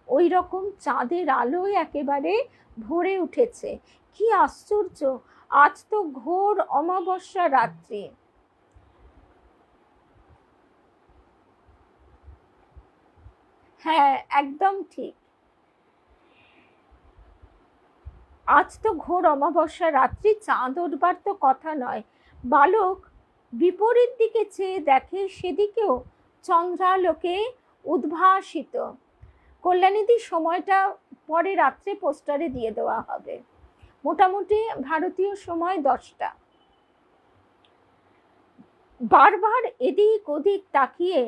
[SPEAKER 1] ওই রকম চাঁদের আলোয় একেবারে ভরে উঠেছে। কি আশ্চর্য! আজ তো ঘোর অমাবস্যা রাত্রি। হ্যাঁ, একদম ঠিক। আজ তো ঘোর অমাবস্যা রাত্রি, চাঁদ উঠবার তো কথা নয়। বালক বিপরীত দিকে চেয়ে দেখে সেদিকেও চন্দ্রালোকে উদ্ভাসিত। কল্যাণীদি, সময়টা পরে রাত্রে পোস্টারে দিয়ে দেওয়া হবে। মোটামুটি ভারতীয় সময় 10টা। বারবার এদিক ওদিক তাকিয়ে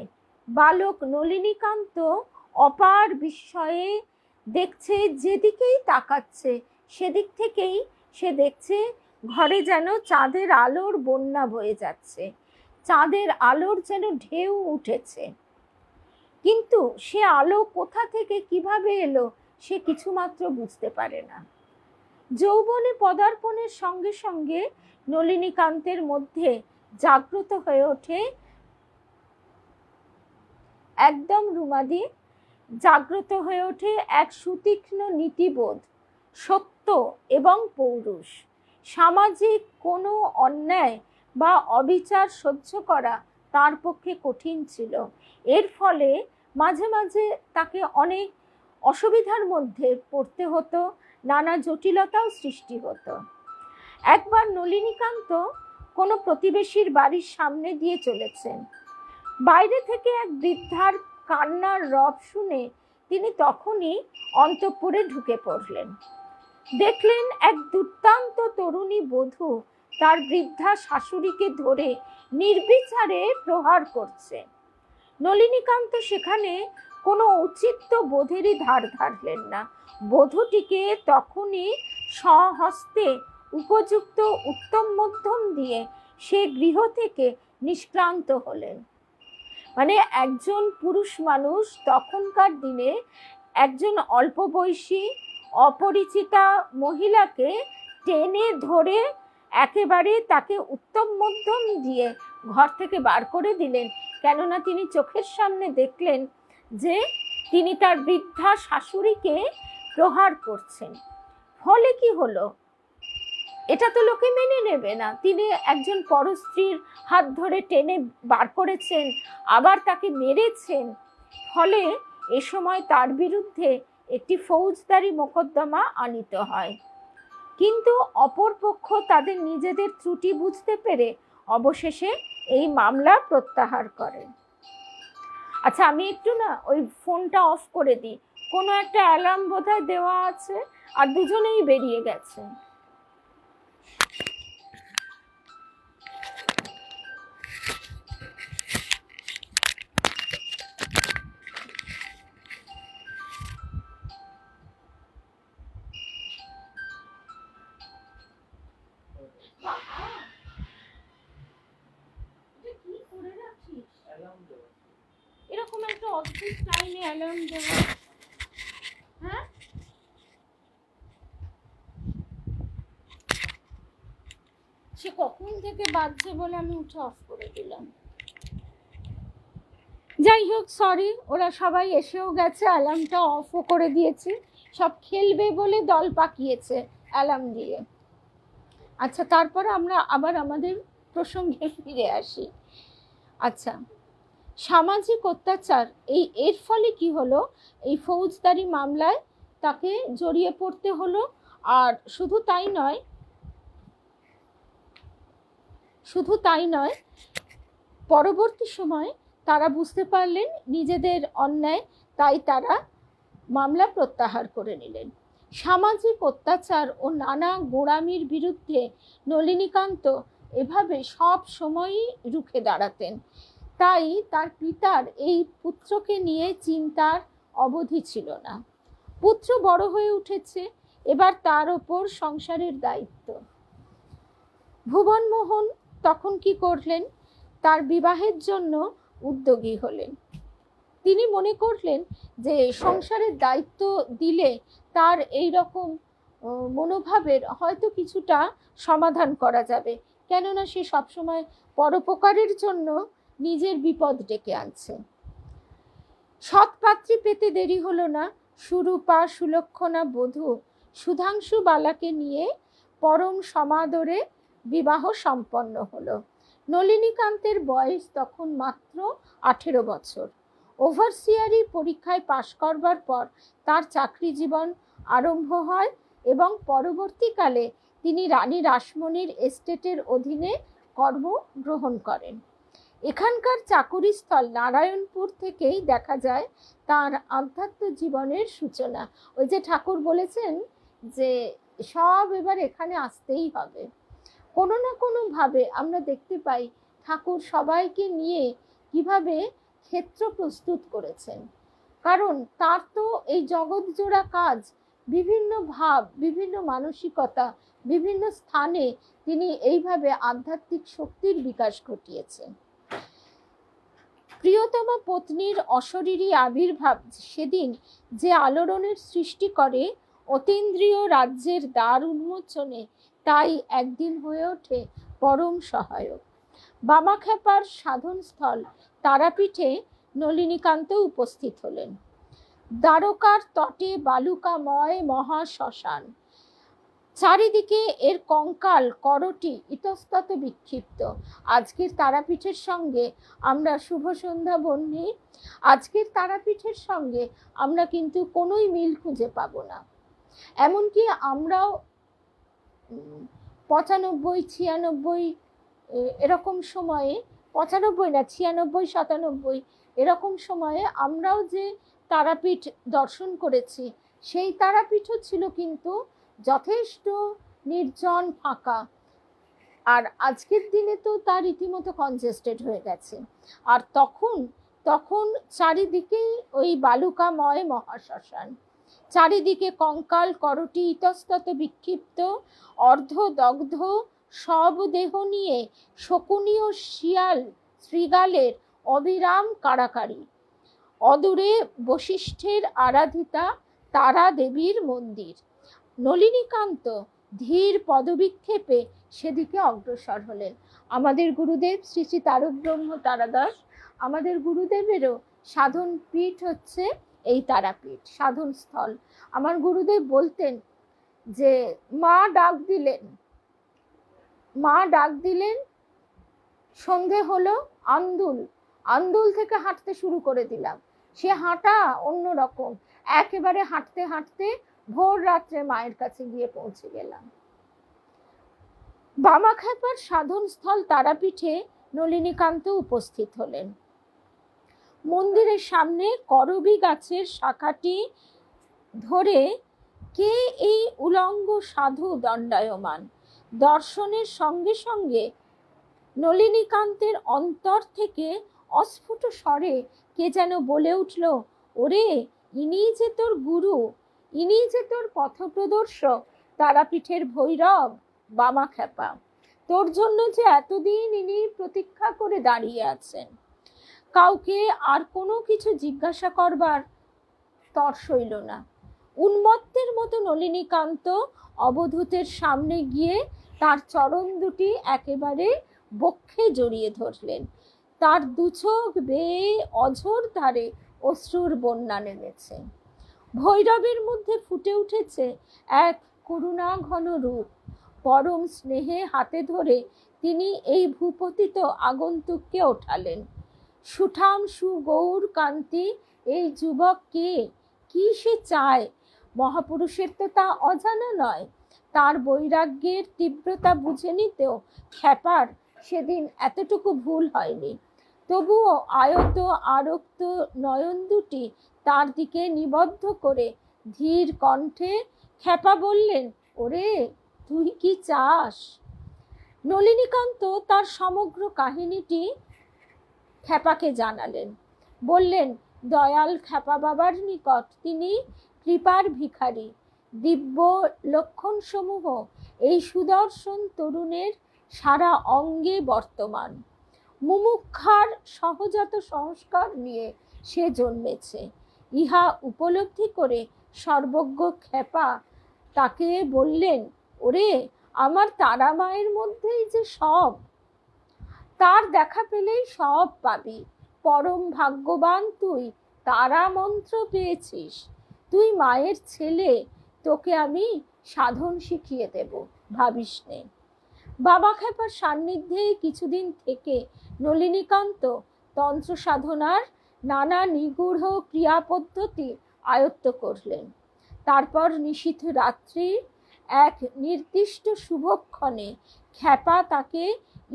[SPEAKER 1] বালক নলিনীকান্ত অপার বিস্ময়ে দেখছে, যেদিকেই তাকাচ্ছে সেদিক থেকেই সে দেখছে ঘরে যেন চাঁদের আলোর বন্যা বয়ে যাচ্ছে, চাঁদের আলোর যেন ঢেউ উঠেছে। কিন্তু সে আলো কোথা থেকে কিভাবে এলো সে কিছুমাত্র বুঝতে পারে না। যৌবনে পদার্পণের সঙ্গে সঙ্গে নলিনীকান্তের মধ্যে জাগ্রত হয়ে ওঠে, একদম রুমাদি, জাগ্রত হয়ে ওঠে এক সুতীক্ষ্ণ নীতিবোধ, সত্য এবং পৌরুষ। সামাজিক কোনো অন্যায় বা অবিচার সহ্য করা তার পক্ষে কঠিন ছিল। এর ফলে মাঝে মাঝে তাকে অনেক অসুবিধার মধ্যে পড়তে হতো, নানা জটিলতাও সৃষ্টি হতো। একবার নলিনীকান্ত কোনো প্রতিবেশীর বাড়ির সামনে দিয়ে চলেছেন। বাইরে থেকে এক বৃদ্ধার কান্নার রব শুনে তিনি তখনই অন্তঃপুরে ঢুকে পড়লেন। দেখলেন এক দুর্দান্ত তরুণী বধূ তার বৃদ্ধা শাশুড়িকে ধরে নির্বিচারে প্রহার করছে। নলিনীকান্ত সেখানে কোনো উচিত বোধেরই ধার ধারলেন না। বধূটিকে তখনই স্বহস্তে উপযুক্ত উত্তম মধ্যম দিয়ে সে গৃহ থেকে নিষ্ক্রান্ত হলেন। মানে একজন পুরুষ মানুষ তখনকার দিনে একজন অল্প বয়সী অপরিচিতা মহিলাকে টেনে ধরে একেবারে তাকে উত্তম মধ্যম দিয়ে ঘর থেকে বার করে দিলেন। কেননা তিনি চোখের সামনে দেখলেন যে তিনি তার বৃদ্ধা শাশুড়িকে প্রহার করছেন। ফলে কি হলো? এটা তো লোকে মেনে নেবে না। তিনি একজন পরস্ত্রীর হাত ধরে টেনে বার করেছেন, আবার তাকে মেরেছেন। ফলে এ সময় তার বিরুদ্ধে একটি ফৌজদারি মোকদ্দমা আনীত হয়। কিন্তু অপরপক্ষ তাদের নিজেদের ত্রুটি বুঝতে পেরে অবশেষে এই মামলা প্রত্যাহার করে। আচ্ছা, আমি একটু না ওই ফোনটা অফ করে দিই, কোনো একটা অ্যালার্ম বোধহয় দেওয়া আছে, আর দুজনেই বেরিয়ে গেছে। এরকম একটা অদ্ভুত টাইমে অ্যালার্ম দেওয়া, হ্যাঁ? সে কখন থেকে বাজছে বলে আমি উঠে অফ করে দিলাম। যাই হোক, সরি, ওরা সবাই এসেও গেছে, অ্যালার্মটা অফও করে দিয়েছি। সব খেলবে বলে দল পাকিয়েছে অ্যালার্ম দিয়ে। আচ্ছা, তারপর আমরা আবার আমাদের প্রসঙ্গে ফিরে আসি। আচ্ছা, সামাজিক অত্যাচার, এর ফলে কি হলো, এই ফৌজদারি মামলায় তাকে জড়িয়ে পড়তে হলো। আর শুধু তাই নয়, পরবর্তী সময় তারা বুঝতে পারলেন নিজেদের অন্যায়, তাই তারা মামলা প্রত্যাহার করে নিলেন। সামাজিক অত্যাচার ও নানা গোঁড়ামির বিরুদ্ধে নলিনীকান্ত এভাবে সব সময়ই রুখে দাঁড়াতেন। তাই তার পিতার এই পুত্রকে নিয়ে চিন্তার অবধি ছিল না। পুত্র বড় হয়ে উঠেছে, এবার তার ওপর সংসারের দায়িত্ব। ভুবনমোহন তখন কি করলেন, তার বিবাহের জন্য উদ্যোগী হলেন। তিনি মনে করলেন যে সংসারের দায়িত্ব দিলে তার এই রকম মনোভাবের হয়তো কিছুটা সমাধান করা যাবে, কেননা সে সবসময় পরোপকারের জন্য নিজের বিপদ ডেকে আনছে। সৎপাত্রী পেতে দেরি হলো না। সুরূপা সুলক্ষণা বধূ সুধাংশু বালাকে নিয়ে পরম সমাদরে বিবাহ সম্পন্ন হলো। নলিনীকান্তের বয়স তখন মাত্র 18 বছর। ওভারসিয়ারি পরীক্ষায় পাশ করবার পর তার চাকরি জীবন আরম্ভ হয় এবং পরবর্তীকালে তিনি রানী রাসমণির এস্টেটের অধীনে কর্মগ্রহণ করেন। এখানকার চাকুরিস্থল নারায়ণপুর থেকেই দেখা যায় তার আধ্যাত্ম জীবনের সূচনা। ওই যে ঠাকুর বলেছেন যে সব এবার এখানে আসতেই হবে। কোনো না কোনোভাবে আমরা দেখতে পাই ঠাকুর সবাইকে নিয়ে কিভাবে ক্ষেত্র প্রস্তুত করেছেন, কারণ তার তো এই জগৎজোড়া কাজ, বিভিন্ন ভাব, বিভিন্ন মানসিকতা, বিভিন্ন স্থানে তিনি এইভাবে আধ্যাত্মিক শক্তির বিকাশ ঘটিয়েছেন। প্রিয়তমা পত্নীর অশরীরী আবির্ভাব সেদিন যে আলোড়নের সৃষ্টি করে অতীন্দ্রিয় রাজ্যের দ্বার উন্মোচনে, তাই একদিন হয়ে ওঠে পরম সহায়ক। বামাখ্যাপার সাধনস্থল তারাপীঠে নলিনীকান্ত উপস্থিত হলেন। দ্বারকার তটে বালুকাময় মহাশ্মশান, চারিদিকে এর কঙ্কাল করটি ইতস্তত বিক্ষিপ্ত। আজকের তারাপীঠের সঙ্গে আমরা শুভ সন্ধ্যা বন্ধি, আজকের তারাপীঠের সঙ্গে আমরা কিন্তু কোনোই মিল খুঁজে পাবো না। এমনকি আমরাও 95, 96 এরকম সময়ে, 95 না 96, 97 এরকম সময়ে আমরাও যে তারাপীঠ দর্শন করেছি, সেই তারাপীঠও ছিল কিন্তু যথেষ্ট নির্জন, ফাঁকা। আর আজকের দিনে তো তার রীতিমতো কনজেস্টেড হয়ে গেছে। আর তখন চারিদিকেই ওই বালুকাময় মহাশ্মশান, চারিদিকে কঙ্কাল করটি ইতস্তত বিক্ষিপ্ত, অর্ধদগ্ধ সব দেহ নিয়ে শকুনীয় শিয়াল শৃগালের অবিরাম কাড়াকাড়ি। অদূরে বশিষ্ঠের আরাধিতা তারা দেবীর মন্দির। নলিনীকান্ত ধীর পদবিক্ষেপে সেদিকে অগ্রসর হলেন। আমাদের গুরুদেব শ্রী শ্রী তারক ব্রহ্ম তারাদাস, আমাদের গুরুদেবেরও সাধন পীঠ হচ্ছে এই তারাপীঠ, সাধন স্থল। আমার গুরুদেব বলতেন যে মা ডাক দিলেন, সন্ধে হলো, আন্দুল থেকে হাঁটতে শুরু করে দিলাম। সে হাঁটা অন্যরকম। একেবারে হাঁটতে হাঁটতে ভোর রাত্রে মায়ের কাছে গিয়ে পৌঁছে গেলাম। বামাখ্যাপার সাধনস্থল তারাপীঠে নলিনীকান্ত উপস্থিত হলেন। মন্দিরের সামনে করবী গাছের শাখাটি ধরে কে এই উলঙ্গ সাধু দণ্ডায়মান। দর্শনের সঙ্গে সঙ্গে নলিনীকান্তের অন্তর থেকে অস্ফুট স্বরে কে যেন বলে উঠল, ওরে, ইনি যে তোর গুরু, ইনি যে তোর পথপ্রদর্শক, তারাপীঠের ভৈরব বামাখ্যাপা। তোর জন্য যে এতদিন ইনি প্রতীক্ষা করে দাঁড়িয়ে আছেন। কাউকে আর কোনো কিছু জিজ্ঞাসা করবার তর সইল না। উন্মত্তের মতো নলিনীকান্ত অবধূতের সামনে গিয়ে তার চরণ দুটি একেবারে বক্ষে জড়িয়ে ধরলেন। তার দুচোখ বেয়ে অঝোর ধারে অশ্রুর বন্যা নেমেছে। ভৈরবের মধ্যে ফুটে উঠেছে এক করুণা ঘন রূপ। পরম স্নেহে হাতে ধরে তিনি এই ভূপতিত আগন্তুককে ওঠালেন। সুঠাম সুগৌর কান্তি এই যুবক কে, কি সে চায়? মহাপুরুষের তো তা অজানা নয়। তার বৈরাগ্যের তীব্রতা বুঝে নিতেও খ্যাপার সেদিন এতটুকু ভুল হয়নি। তবুও আয়ত আরক্ত নয়ন দুটি তার দিকে নিবদ্ধ করে ধীর কণ্ঠে খ্যাপা বললেন, ওরে, তুই কি চাস? নলিনীকান্ত তার সমগ্র কাহিনীটি খ্যাপাকে জানালেন। বললেন, দয়াল খ্যাপা বাবার নিকট তিনি কৃপার ভিখারি। দিব্য লক্ষণ সমূহ এই সুদর্শন তরুণের সারা অঙ্গে বর্তমান। মুমুক্ষার সহজাত সংস্কার নিয়ে সে জন্মেছে। ইহা উপলব্ধি করে সর্বজ্ঞ খ্যাপা তাকে বললেন, ওরে, আমার তারা মায়ের মধ্যেই যে সব, তার দেখা পেলেই সব পাবি। পরম ভাগ্যবান তুই, তারা মন্ত্র পেয়েছিস। তুই মায়ের ছেলে, তোকে আমি সাধন শিখিয়ে দেব, ভাবিস নে। বামাখ্যাপার সান্নিধ্যে কিছুদিন থেকে নলিনীকান্ত তন্ত্র সাধনার নানা নিগূঢ় ক্রিয়া পদ্ধতি আয়ত্ত করলেন। তারপর নিশীথ রাত্রি এক নির্দিষ্ট শুভক্ষণে খ্যাপা তাকে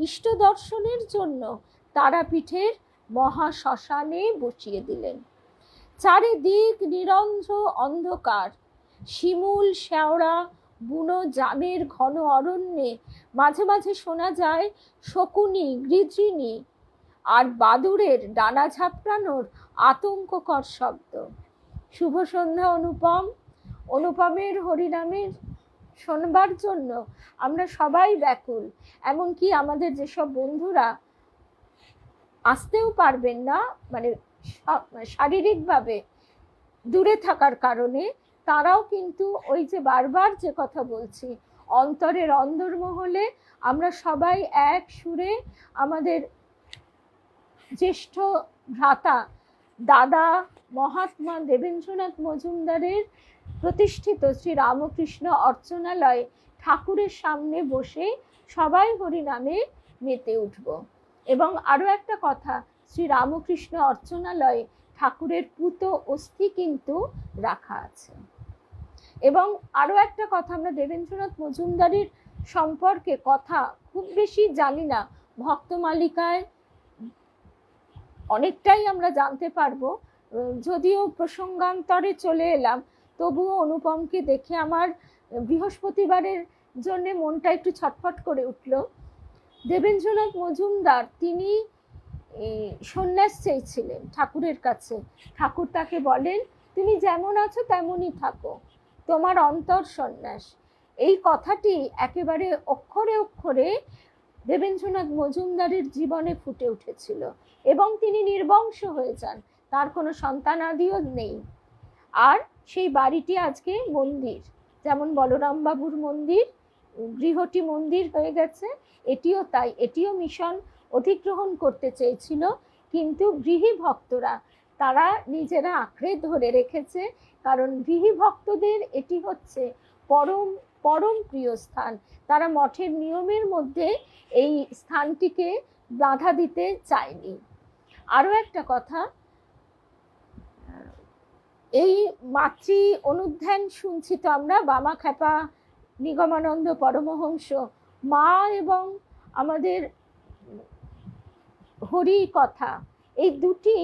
[SPEAKER 1] ইষ্ট দর্শনের জন্য তারাপীঠের মহাশ্মশানে বসিয়ে দিলেন। চারিদিক নিরন্ধ্র অন্ধকার। শিমুল শেওড়া বুনো জামের ঘন অরণ্যে মাঝে মাঝে শোনা যায় শকুনি, গৃধ্রিণী আর বাদুড়ের ডানা ঝাপটানোর আতঙ্ককর শব্দ। শুভ সন্ধ্যা অনুপম। অনুপমের হরিনামের শোনবার জন্য আমরা সবাই ব্যাকুল। এমনকি আমাদের যেসব বন্ধুরা আসতেও পারবেন না, মানে শারীরিকভাবে দূরে থাকার কারণে, তারাও কিন্তু ওই যে বারবার যে কথা বলছি, অন্তরের অন্দরমহলে আমরা সবাই এক সুরে আমাদের জ্যেষ্ঠ ভ্রাতা দাদা মহাত্মা দেবেন্দ্রনাথ মজুমদারের প্রতিষ্ঠিত শ্রী রামকৃষ্ণ অর্চনালয়ে ঠাকুরের সামনে বসে সবাই হরিনামে মেতে উঠব। এবং আরও একটা কথা, শ্রী রামকৃষ্ণ অর্চনালয়ে ঠাকুরের পুত অস্থি কিন্তু রাখা আছে। এবং আরও একটা কথা, আমরা দেবেন্দ্রনাথ মজুমদারের সম্পর্কে কথা খুব বেশি জানি না, ভক্তমালিকায় অনেকটাই আমরা জানতে পারবো। যদিও প্রসঙ্গান্তরে চলে এলাম, তবুও অনুপমকে দেখে আমার বৃহস্পতিবারের জন্য মনটা একটু ছটফট করে উঠল। দেবেন্দ্রনাথ মজুমদার তিনি সন্ন্যাস চেয়েছিলেন ঠাকুরের কাছে। ঠাকুর তাকে বলেন, তুমি যেমন আছো তেমনই থাকো, তোমার অন্তর সন্ন্যাস। এই কথাটি একেবারে অক্ষরে অক্ষরে দেবেন্দ্রনাথ মজুমদারের জীবনে ফুটে উঠেছিল এবং তিনি নির্বংশ হয়ে যান, তার কোনো সন্তানাদিও নেই। আর সেই বাড়িটি আজকে মন্দির, যেমন বলরাম বাবুর মন্দির গৃহটি মন্দির হয়ে গেছে, এটিও তাই। এটিও মিশন অধিগ্রহণ করতে চেয়েছিল, কিন্তু গৃহী ভক্তরা তারা নিজেরা আঁকড়ে ধরে রেখেছে, কারণ গৃহী ভক্তদের এটি হচ্ছে পরম পরম প্রিয় স্থান। তারা মঠের নিয়মের মধ্যে এই স্থানটিকে বাধা দিতে চায়নি। আরও একটা কথা, এই মাতৃ অনুধ্যান শুনছি তো আমরা, বামাখ্যাপা, নিগমানন্দ পরমহংস, মা এবং আমাদের হরি কথা, এই দুটি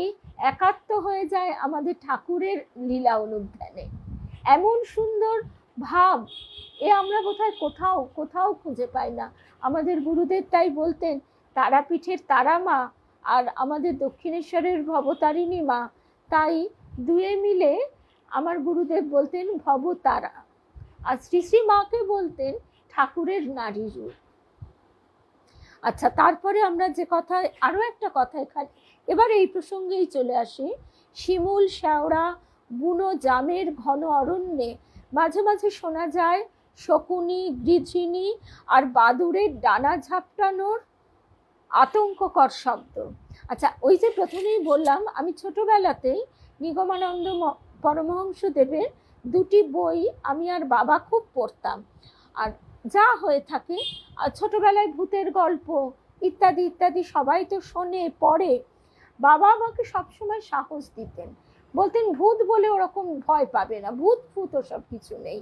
[SPEAKER 1] একাত্ম হয়ে যায় আমাদের ঠাকুরের লীলা অনুধ্যানে। এমন সুন্দর ভাব আমরা বোধহয় কোথাও কোথাও খুঁজে পাই না। আমাদের গুরুদেব তাই বলতেন, তারাপীঠের তারা মা আর আমাদের দক্ষিণেশ্বরের ভবতারিণী মা, তাই দুয়ে মিলে আমার গুরুদেব বলতেন ভবতারা, আর শ্রী শ্রী মাকে বলতেন ঠাকুরের নারী রূপ। আচ্ছা, তারপরে আমরা যে কথা, আরো একটা কথা এখানে এবার এই প্রসঙ্গেই চলে আসি। শিমুল শ্যাওড়া বুনো জামের ঘন অরণ্যে মাঝে মাঝে শোনা যায় শকুনি, গৃধিনী আর বাদুড়ের ডানা ঝাপটানোর আতঙ্ককর শব্দ। আচ্ছা, ওই যে প্রথমেই বললাম, আমি ছোটবেলাতেই নিগমানন্দ পরমহংস দেবের দুটি বই আমি আর বাবা খুব পড়তাম। আর যা হয়ে থাকে, আর ছোটবেলায় ভূতের গল্প ইত্যাদি ইত্যাদি সবাই তো শোনে, পড়ে। বাবা আমাকে সবসময় সাহস দিতেন, বলতেন ভূত বলে ওরকম ভয় পাবে না, ভূত ফুত ওসব কিছু নেই।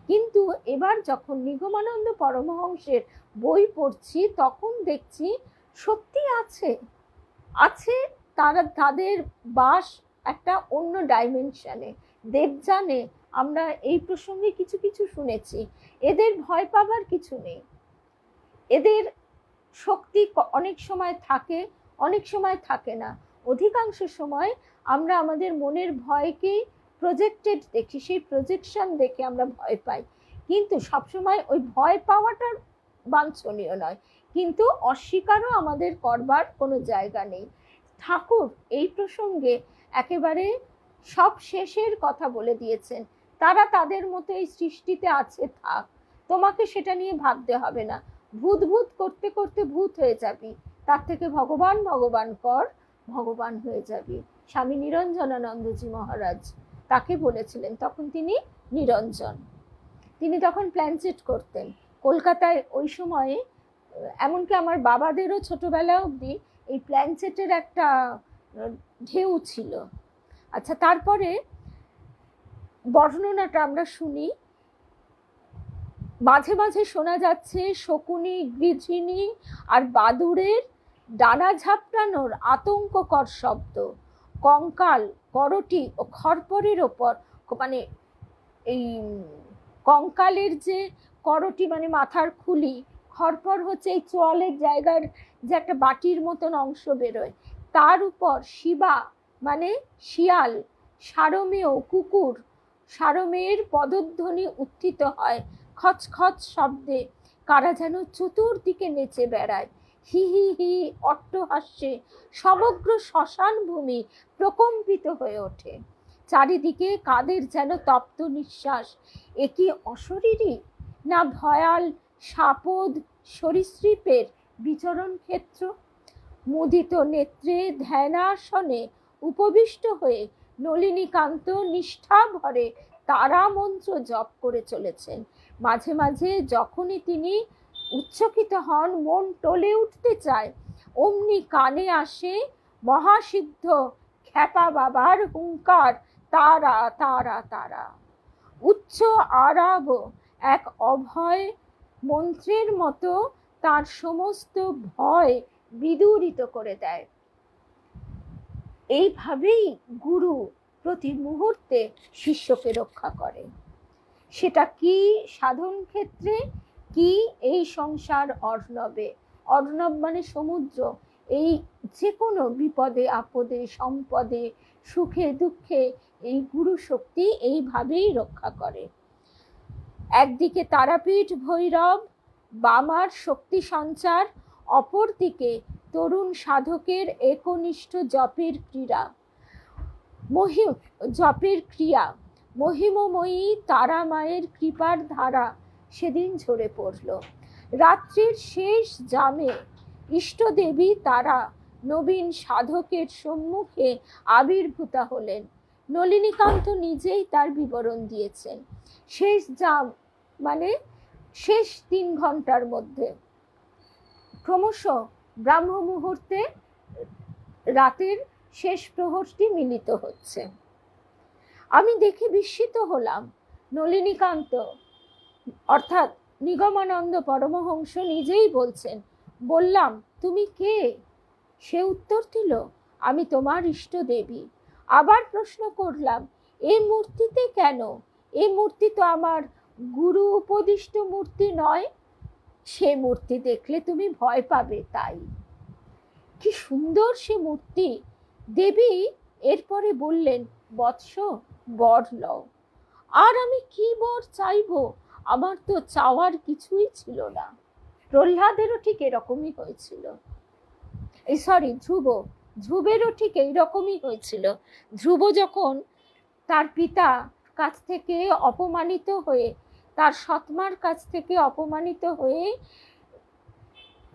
[SPEAKER 1] কিন্তু এবার যখন নিগমানন্দ পরমহংসের বই পড়ছি, তখন দেখছি সত্যি আছে আছে তাদের বাস একটা অন্য ডাইমেনশনে, দেবযানে। আমরা এই প্রসঙ্গে কিছু কিছু শুনেছি। এদের ভয় পাবার কিছু নেই, এদের শক্তি অনেক সময় থাকে, অনেক সময় থাকে না। অধিকাংশ সময় আমরা আমাদের মনের ভয়কেই প্রজেক্টেড দেখি, সেই প্রজেকশন দেখে আমরা ভয় পাই। কিন্তু সবসময় ওই ভয় পাওয়াটা বাঞ্ছনীয় নয়, কিন্তু অস্বীকারও আমাদের করবার কোনো জায়গা নেই। ঠাকুর এই প্রসঙ্গে একেবারে সব শেষের কথা বলে দিয়েছেন, তারা তাদের মতো এই সৃষ্টিতে আছে, থাক, তোমাকে সেটা নিয়ে ভাবতে হবে না। ভূত ভূত করতে করতে ভূত হয়ে যাবি, তার থেকে ভগবান ভগবান কর, ভগবান হয়ে যাবি। স্বামী নিরঞ্জনানন্দজি মহারাজ তাকে বলেছিলেন, তখন তিনি নিরঞ্জন, তিনি তখন প্ল্যানচেট করতেন কলকাতায় ওই সময়ে। এমনকি আমার বাবাদেরও ছোটবেলা অবধি এই প্ল্যানচেটের একটা ঢেউ ছিল। আচ্ছা, তারপরে বর্ণনাটা আমরা শুনি। মাঝে মাঝে শোনা যাচ্ছে শকুনি, গৃধিনী আর বাদুড়ের ডানা ঝাপটানোর আতঙ্ককর শব্দ। কঙ্কাল, করটি ও খরপরের ওপর, মানে এই কঙ্কালের যে করটি মানে মাথার খুলি, খরপর হচ্ছে এই চোয়ালের জায়গার যে একটা বাটির মতন অংশ বেরোয়, তার উপর শিবা মানে শিয়াল, সারমেয় কুকুর, সারমেয়ের পদধ্বনি উত্থিত হয় খচখচ শব্দে। কারা যেন চতুর্দিকে নেচে বেড়ায়, হি হি হি অট্টহাস্যে সমগ্র শ্মশান ভূমি প্রকম্পিত হয়ে ওঠে। চারিদিকে কাদের যেন তপ্ত নিঃশ্বাস। এ কি অশরীরী, না ভয়াল সাপদ সরীসৃপের বিচরণ ক্ষেত্র? মুদিত নেত্রে ধ্যানাসনে উপবিষ্ট হয়ে নলিনীকান্ত নিষ্ঠা ভরে তারা মন্ত্র জপ করে চলেছেন। মাঝে মাঝে যখনই তিনি উচ্চকিত হন, মন টলে উঠতে চায়, অমনি কানে আসে মহাসিদ্ধ খ্যাপা বাবার হুঙ্কার, তারা তারা তারা। উচ্চ আরাব এক অভয় মন্ত্রের মতো তার সমস্ত ভয় বিদূরিত করে দেয়। এইভাবেই গুরু প্রতি মুহূর্তে শিষ্যকে রক্ষা করে। সেটা কি সাধন ক্ষেত্রে, কি এই সংসার অর্ণবে, অর্ণব মানে সমুদ্র, এই যে কোনো বিপদে আপদে সম্পদে সুখে দুঃখে এই গুরু শক্তি এইভাবেই রক্ষা করে। একদিকে তারাপীঠ ভৈরব বামার শক্তি সঞ্চার, অপরদিকে তরুণ সাধকের একনিষ্ঠ জপের ক্রিয়া। মহিমময়ী তারা মায়ের কৃপার ধারা সেদিন ঝরে পড়ল। রাত্রির শেষ জামে ইষ্টদেবী তারা নবীন সাধকের সম্মুখে আবির্ভূতা হলেন। নলিনীকান্ত নিজেই তার বিবরণ দিয়েছেন। শেষ জাম মানে শেষ 3 ঘন্টার মধ্যে ক্রমশ ব্রাহ্ম মুহূর্তে রাতের শেষ প্রহরটি মিলিত হচ্ছে। আমি দেখে বিস্মিত হলাম। নলিনীকান্ত অর্থাৎ নিগমানন্দ পরমহংস নিজেই বলছেন। বললাম, তুমি কে? সে উত্তর দিল, আমি তোমার ইষ্ট দেবী। আবার প্রশ্ন করলাম, এই মূর্তিতে কেন? এই মূর্তি তো আমার গুরু উপদিষ্ট মূর্তি নয়। সে মূর্তি দেখলে তুমি ভয় পাবে, তাই। কি সুন্দর সে মূর্তি! দেবী এরপরে বললেন, বৎস, বর লও। আর আমি কি বর চাইবো? আমার তো চাওয়ার কিছুই ছিল না। প্রহ্লাদেরও ঠিক এরকমই হয়েছিল। ধ্রুবেরও ঠিক এইরকমই হয়েছিল। ধ্রুব যখন তার পিতা কাছ থেকে অপমানিত হয়ে, তার সৎমার কাছ থেকে অপমানিত হয়ে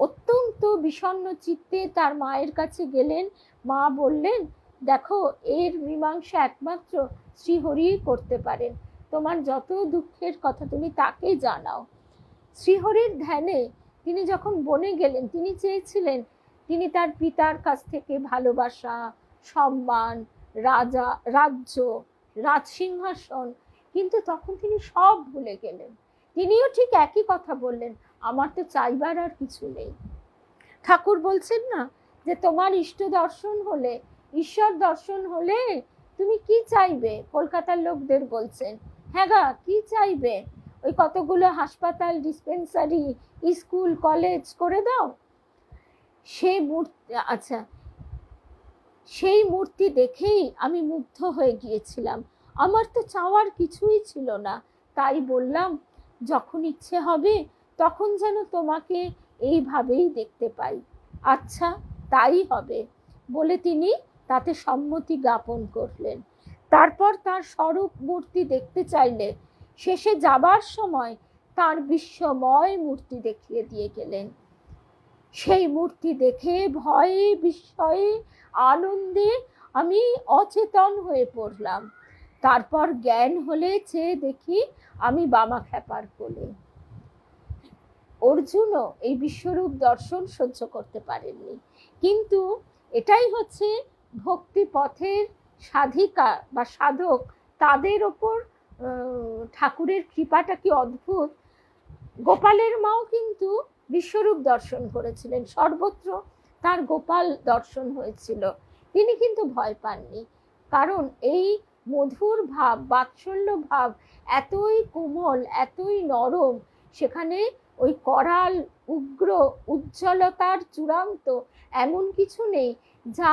[SPEAKER 1] অত্যন্ত বিষণ্ণ চিত্তে তার মায়ের কাছে গেলেন। মা বললেন, দেখো, এর মীমাংসা একমাত্র শ্রীহরিই করতে পারেন। তোমার যত দুঃখের কথা তুমি তাকে জানাও। শ্রীহরির ধ্যানে তিনি যখন বনে গেলেন, তিনি চেয়েছিলেন তিনি তার পিতার কাছ থেকে ভালোবাসা, সম্মান, রাজ্য, রাজসিংহাসন, কিন্তু তখন তিনি সব ভুলে গেলেন। তিনিও ঠিক একই কথা বললেন, আমার তো চাইবার আর কিছু নেই। ঠাকুর বলছেন না যে তোমার ইষ্ট দর্শন হলে, ঈশ্বর দর্শন হলে তুমি কি চাইবে? কলকাতার লোকদের বলছেন, হ্যাঁ গা, কি চাইবে? ওই কতগুলো হাসপাতাল, ডিসপেন্সারি, স্কুল, কলেজ করে দাও। সেই মূর্তি, আচ্ছা, সেই মূর্তি দেখেই আমি মুগ্ধ হয়ে গিয়েছিলাম। আমার তো চাওয়ার কিছুই ছিল না, তাই বললাম, যখন ইচ্ছে হবে তখন যেন তোমাকে এইভাবেই দেখতে পাই। আচ্ছা, তাই হবে বলে তিনি তাতে সম্মতি জ্ঞাপন করলেন। তারপর তার স্বরূপ মূর্তি দেখতে চাইলে শেষে যাবার সময় তার বিশ্বময় মূর্তি দেখিয়ে দিয়ে গেলেন। সেই মূর্তি দেখে ভয়ে, বিস্ময়ে, আনন্দে আমি অচেতন হয়ে পড়লাম। তারপর জ্ঞান হলে চেয়ে দেখি আমি বামাখ্যাপার কোলে। অর্জুনও এই বিশ্বরূপ দর্শন সহ্য করতে পারেননি। কিন্তু এটাই হচ্ছে ভক্তি পথের সাধিকা বা সাধক, তাদের ওপর ঠাকুরের কৃপাটা কি অদ্ভুত। গোপালের মাও কিন্তু বিশ্বরূপ দর্শন করেছিলেন, সর্বত্র তার গোপাল দর্শন হয়েছিল। তিনি কিন্তু ভয় পাননি, কারণ এই মধুর ভাব, বাৎসল্য ভাব এতই কোমল, এতই নরম, সেখানে ওই করাল, উগ্র, উজ্জ্বলতার চূড়ান্ত এমন কিছু নেই যা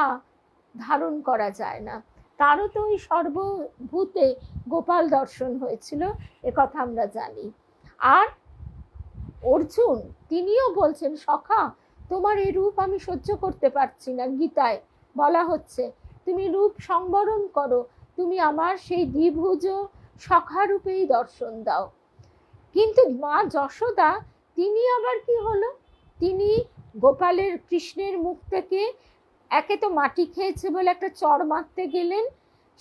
[SPEAKER 1] ধারণ করা যায় না। তারও তো ওই সর্বভূতে গোপাল দর্শন হয়েছিল, একথা আমরা জানি। আর অর্জুন, তিনিও বলছেন, সখা, তোমার এই রূপ আমি সহ্য করতে পারছি না। গীতায় বলা হচ্ছে, তুমি রূপ সংবরণ করো, তুমি আমার সেই দ্বিভুজ সখা রূপেই দর্শন দাও। কিন্তু মা যশোদা, তিনি আবার কি হলো, তিনি গোপালের, কৃষ্ণের মুখ থেকে একে তো মাটি খেয়েছে বলে একটা চড় মারতে গেলেন,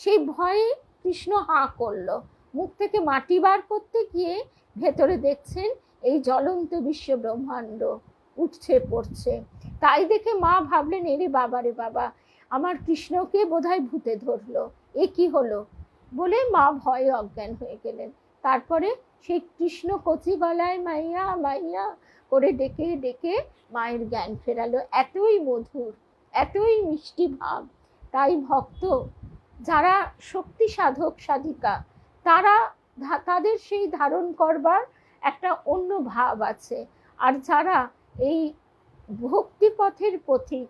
[SPEAKER 1] সেই ভয়ে কৃষ্ণ হাঁ করলো। মুখ থেকে মাটি বার করতে গিয়ে ভেতরে দেখছেন এই জ্বলন্ত বিশ্ব ব্রহ্মাণ্ড উঠছে পড়ছে। তাই দেখে মা ভাবলেন, এরে বাবা রে বাবা, আমার কৃষ্ণকে বোধহয় ভূতে ধরলো, এ কি হলো বলে মা ভয়ে অজ্ঞান হয়ে গেলেন। তারপরে সেই কৃষ্ণ কচি গলায় মাইয়া মাইয়া করে ডেকে ডেকে মায়ের জ্ঞান ফেরালো। এতই মধুর, এতই মিষ্টি ভাব। তাই ভক্ত যারা শক্তি সাধক সাধিকা, তারা তাদের সেই ধারণ করবার একটা অন্য ভাব আছে। আর যারা এই ভক্তি পথের পথিক,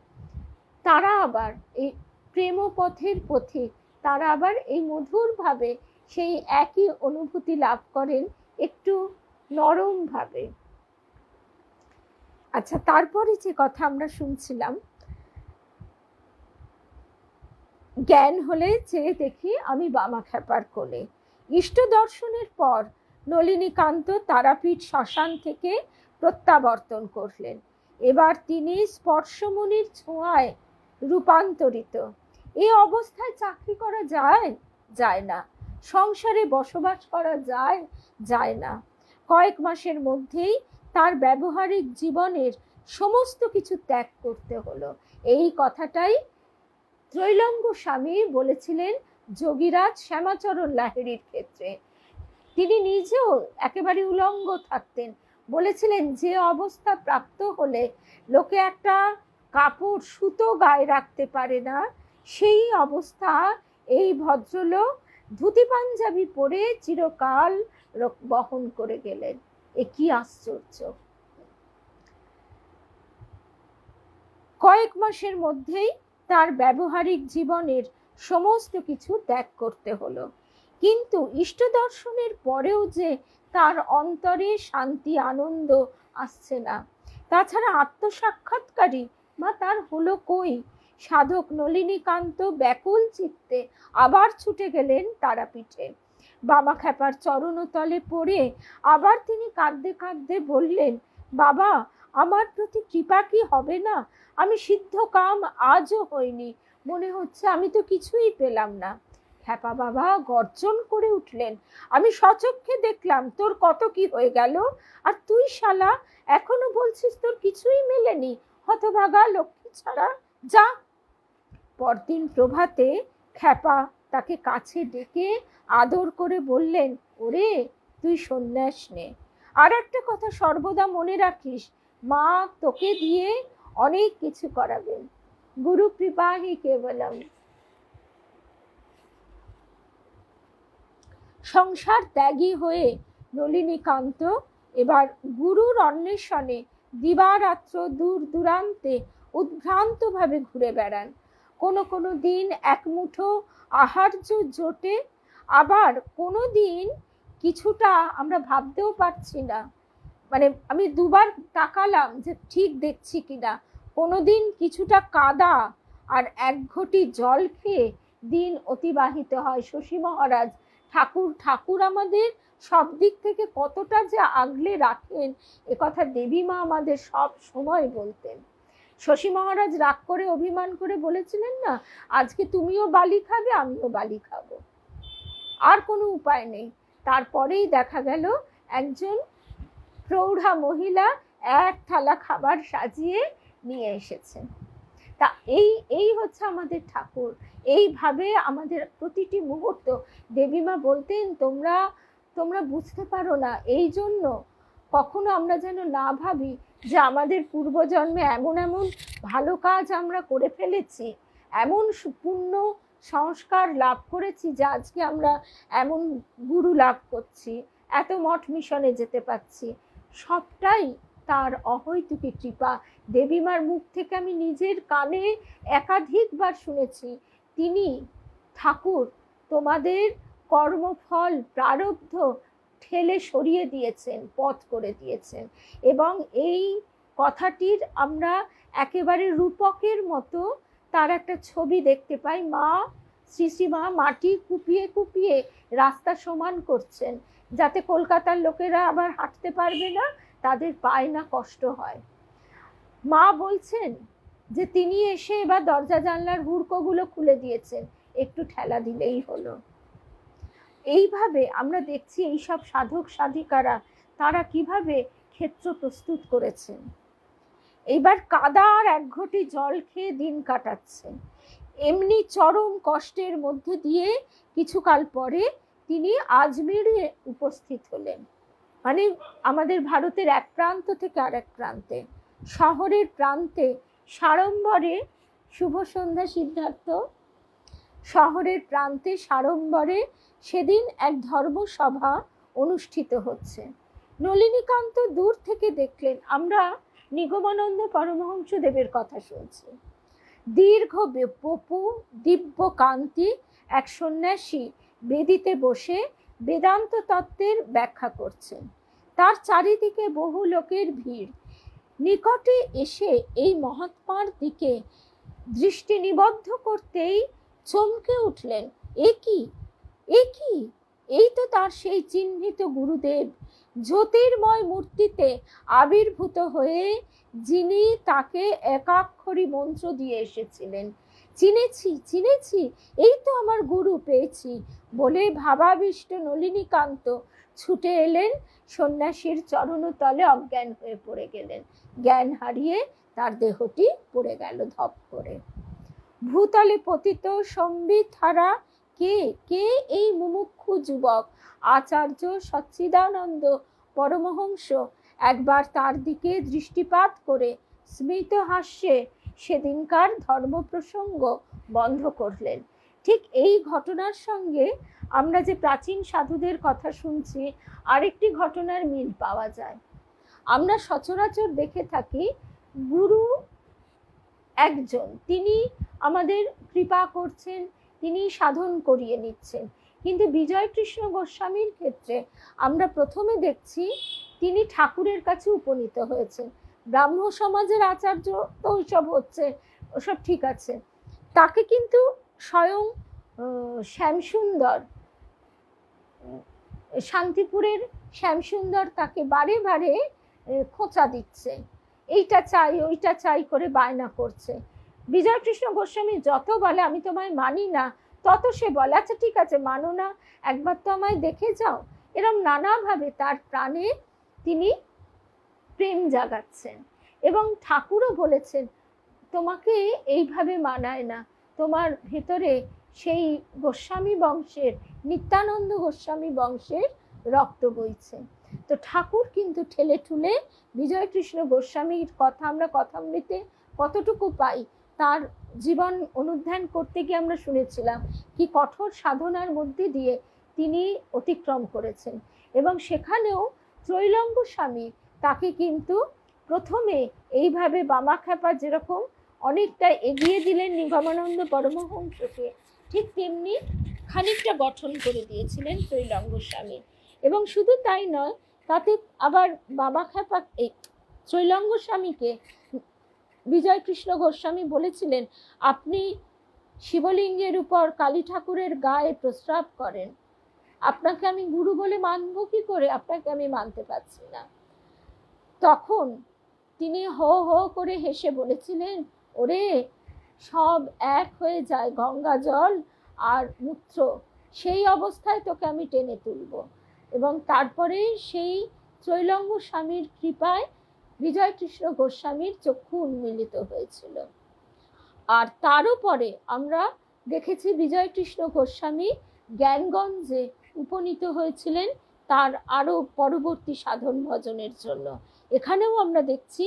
[SPEAKER 1] তারা আবার এই প্রেম পথের পথিক, তারা আবার এই মধুর ভাবে সেই একই অনুভূতি লাভ করেন, একটু নরম ভাবে। আচ্ছা, তারপরে যে কথা আমরা শুনছিলাম, জ্ঞান হলে চেয়ে দেখি আমি বামাখ্যাপার কোলে। ইষ্ট দর্শনের পর নলিনীকান্ত তারাপীঠ শ্মশান থেকে প্রত্যাবর্তন করলেন। এবার তিনি স্পর্শমণির ছোঁয়ায় রূপান্তরিত। এই অবস্থায় চাকরি করা যায়? যায় না। সংসারে বসবাস করা যায়? যায় না। কয়েক মাসের মধ্যেই তার ব্যবহারিক জীবনের সমস্ত কিছু ত্যাগ করতে হলো। এই কথাটাই ত্রৈলঙ্গ স্বামী বলেছিলেন যোগীরাজ শ্যামাচরণ লাহিড়ীর ক্ষেত্রে। তিনি নিজেও একেবারে উলঙ্গ থাকতেন, বলেছিলেন যে অবস্থা প্রাপ্ত হলে লোকে একটা কাপড় সুতো গায়ে রাখতে পারে না, সেই অবস্থা এই ভদ্রলোক ধুতি পাঞ্জাবি পরে চিরকাল বহন করে গেলেন। এ কি আশ্চর্য! কয়েক মাসের মধ্যেই তার ব্যবহারিক জীবনের সমস্ত কিছু ত্যাগ করতে হলো, কিন্তু ইষ্ট দর্শনের পরেও যে তার অন্তরে শান্তি আনন্দ আসছে না। তাছাড়া আত্মসাক্ষাৎকারী বা তার হলো কই। সাধক নলিনীকান্ত ব্যাকুল চিত্তে আবার ছুটে গেলেন তারাপীঠে। বামাখ্যাপার চরণতলে পড়ে আবার তিনি কাঁদতে কাঁদতে বললেন, বাবা, আমার প্রতি কৃপা কি হবে না? আমি সিদ্ধ কাম আজও হইনি, মনে হচ্ছে আমি তো কিছুই পেলাম না। খ্যাপা বাবা গর্জন করে উঠলেন, আমি সচক্ষে দেখলাম তোর কত কি হয়ে গেল, আর তুই শালা এখনো বলছিস তোর কিছুই মেলেনি, হতভাগা লক্ষ্মী ছাড়া, যা। পরদিন প্রভাতে খ্যাপা তাকে কাছে ডেকে আদর করে বললেন, ওরে তুই সন্ন্যাস নে। আর একটা কথা সর্বদা মনে রাখিস, মা তোকে দিয়ে অনেক কিছু করাবেন। গুরু কৃপা হি কেবলম। সংসার ত্যাগী হয়ে নলিনীকান্ত এবার গুরুর অন্বেষণে দিবারাত্র দূর দূরান্তে উদ্ভ্রান্তভাবে ঘুরে বেড়ান। কোনো কোনো দিন এক মুঠো আহার্য জোটে, আবার কোনো দিন কিছুটা আমরা ভাবতেও পারছি না, মানে আমি দুবার তাকালাম যে ঠিক দেখছি কিনা। কোনোদিন কিছুটা কাদা আর এক ঘটি জল খেয়ে দিন অতিবাহিত হয়। শশী মহারাজ ঠাকুর আমাদের সব দিক থেকে কতটা যে আগলে রাখেন, একথা দেবী মা আমাদের সব সময় বলতেন। শশী মহারাজ রাগ করে অভিমান করে বলেছিলেন না, আজকে তুমিও বালি খাবে, আমিও বালি খাবো, আর কোনো উপায় নেই। তারপরেই দেখা গেল একজন প্রৌঢ়া মহিলা এক থালা খাবার সাজিয়ে নিয়ে এসেছেন। তা এই হচ্ছে আমাদের ঠাকুর। এইভাবে আমাদের প্রতিটি মুহূর্ত দেবীমা বলতেন, তোমরা বুঝতে পারো না, এই জন্য কখনো আমরা যেন না ভাবি যে আমাদের পূর্বজন্মে এমন এমন ভালো কাজ আমরা করে ফেলেছি, এমন পূর্ণ সংস্কার লাভ করেছি যে আজকে আমরা এমন গুরু লাভ করছি, এত মঠ মিশনে যেতে পারছি। সবটাই তার অহৈতুকী কৃপা। দেবীমার মুখ থেকে আমি নিজের কানে একাধিকবার শুনেছি, তিনি ঠাকুর তোমাদের কর্মফল প্রারব্ধ ঠেলে সরিয়ে দিয়েছেন, পথ করে দিয়েছেন। এবং এই কথাটির আমরা একেবারে রূপকের মতো তার একটা ছবি দেখতে পাই। শ্রীমা মাটি কুপিয়ে কুপিয়ে রাস্তা সমান করছেন, যাতে কলকাতার লোকেরা আবার হাঁটতে পারবে না, তাদের পায়ে না কষ্ট হয়। মা বলছেন যে তিনি এসে এবার দরজা জানলার হুড়কোগুলো খুলে দিয়েছেন, একটু ঠেলা দিলেই হলো। এইভাবে আমরা দেখছি এইসব সাধক সাধিকারা তারা কিভাবে ক্ষেত্র প্রস্তুত করেছেন। এইবার কাদা আর এক ঘটি জল খেয়ে দিন কাটাচ্ছেন। এমনি চরম কষ্টের মধ্যে দিয়ে কিছুকাল পরে তিনি আজমিরে উপস্থিত হলেন। মানে আমাদের ভারতের এক প্রান্ত থেকে আরেক প্রান্তে, শহরের প্রান্তে সাড়ম্বরে, শুভ সন্ধ্যা সিদ্ধার্থ, শহরের প্রান্তে সাড়ম্বরে সেদিন এক ধর্মসভা অনুষ্ঠিত হচ্ছে। নলিনীকান্ত দূর থেকে দেখলেন, আমরা নিগমানন্দ পরমহংস দেবের কথা শুনছি, দীর্ঘ বপু দিব্য কান্তি এক সন্ন্যাসী বেদিতে বসে বেদান্ত তত্ত্বের ব্যাখ্যা করছেন। তার চারিদিকে বহু লোকের ভিড়। নিকটে এসে এই মহাত্মার দিকে দৃষ্টি নিবদ্ধ করতেই চমকে উঠলেন, এ কি, এই তো তার সেই চিহ্নিত গুরুদেব, জ্যোতির্ময় মূর্তিতে আবির্ভূত হয়ে যিনি তাকে একাক্ষরী মন্ত্র দিয়ে এসেছিলেন। চিনেছি, এই তো আমার গুরু পেয়েছি বলে ভাবাবিষ্ট নলিনীকান্ত ছুটে এলেন, সন্ন্যাসীর চরণতলে অজ্ঞান হয়ে পড়ে গেলেন। জ্ঞান হারিয়ে তার দেহটি পড়ে গেল ধপ করে। ভূতলে পতিত সম্বিত হারা কে কে এই মুমুক্ষু যুবক আচার্য সচ্চিদানন্দ পরমহংস একবার তার দিকে দৃষ্টিপাত করে স্মিত হাস্যে সেদিনকার ধর্ম প্রসঙ্গ বন্ধ করলেন। ঠিক এই ঘটনার সঙ্গে আমরা যে প্রাচীন সাধুদের কথা শুনছি আরেকটি ঘটনার মিল পাওয়া যায়। আমরা সচরাচর দেখে থাকি গুরু একজন, তিনি আমাদের কৃপা করছেন, তিনি সাধন করিয়ে নিচ্ছেন। কিন্তু বিজয়কৃষ্ণ গোস্বামীর ক্ষেত্রে আমরা প্রথমে দেখছি তিনি ঠাকুরের কাছে উপনীত হয়েছেন। ব্রাহ্ম সমাজের আচার্য তো ওইসব হচ্ছে, ওসব ঠিক আছে, তাকে কিন্তু স্বয়ং শ্যামসুন্দর, শান্তিপুরের শ্যামসুন্দর তাকে বারে বারে খোঁচা দিচ্ছে, এইটা চাই ওইটা চাই করে বায়না করছে। বিজয়কৃষ্ণ গোস্বামী যত বলে আমি তোমায় মানি না, তত সে বলে আচ্ছা ঠিক আছে মানো না, একবার তো আমায় দেখে যাও। এরম নানাভাবে তার প্রাণে তিনি প্রেম জাগাচ্ছেন। এবং ঠাকুরও বলেছেন তোমাকে এইভাবে মানায় না, তোমার ভেতরে সেই গোস্বামী বংশের, নিত্যানন্দ গোস্বামী বংশের রক্ত বইছে। তো ঠাকুর কিন্তু ঠেলে ঠুলে বিজয়কৃষ্ণ গোস্বামীর কথা আমরা কথামৃতে কতটুকু পাই, তার জীবন অনুধ্যান করতে গিয়ে আমরা শুনেছিলাম কি কঠোর সাধনার মধ্যে দিয়ে তিনি অতিক্রম করেছেন। এবং সেখানেও ত্রৈলঙ্গ স্বামী তাকে কিন্তু প্রথমে এইভাবে বামাখ্যাপা যেরকম অনেকটা এগিয়ে দিলেন নিগমানন্দ পরমহংসকে, ঠিক তেমনি খানিকটা গঠন করে দিয়েছিলেন ত্রৈলঙ্গ স্বামী। এবং শুধু তাই নয়, তাতে আবার বামাখ্যাপা এই ত্রৈলঙ্গ স্বামীকে বিজয়কৃষ্ণ গোস্বামী বলেছিলেন আপনি শিবলিঙ্গের উপর কালী ঠাকুরের গায়ে প্রস্রাব করেন, আপনাকে আমি গুরু বলে মানব কি করে, আপনাকে আমি মানতে পারছি না। তখন তিনি হো হো করে হেসে বলেছিলেন ওরে সব এক হয়ে যায় গঙ্গা জল আর মূত্র, সেই অবস্থায় তোকে আমি টেনে তুলব। এবং তারপরে সেই ত্রৈলঙ্গ স্বামীর কৃপায় বিজয়কৃষ্ণ গোস্বামীর চক্ষু উন্মিলিত হয়েছিল। আর তারও পরে আমরা দেখেছি বিজয়কৃষ্ণ গোস্বামী জ্ঞানগঞ্জে উপনীত হয়েছিলেন তার আরও পরবর্তী সাধন ভজনের জন্য। এখানেও আমরা দেখছি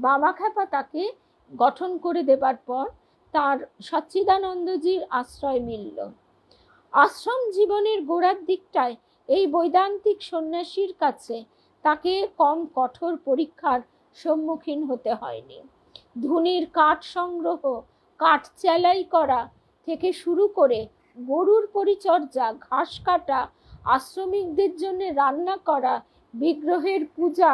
[SPEAKER 1] বামাখ্যাপা তাকে গঠন করে দেবার পর তার সচ্চিদানন্দজির আশ্রয় মিলল। আশ্রম জীবনের গোড়ার দিকটায় এই বৈদান্তিক সন্ন্যাসীর কাছে তাকে কম কঠোর পরীক্ষার সম্মুখীন হতে হয়নি। ধুনির কাঠ সংগ্রহ, কাঠ চেলাই করা থেকে শুরু করে গরুর পরিচর্যা, ঘাস কাটা, আশ্রমিকদের জন্য রান্না করা, বিগ্রহের পূজা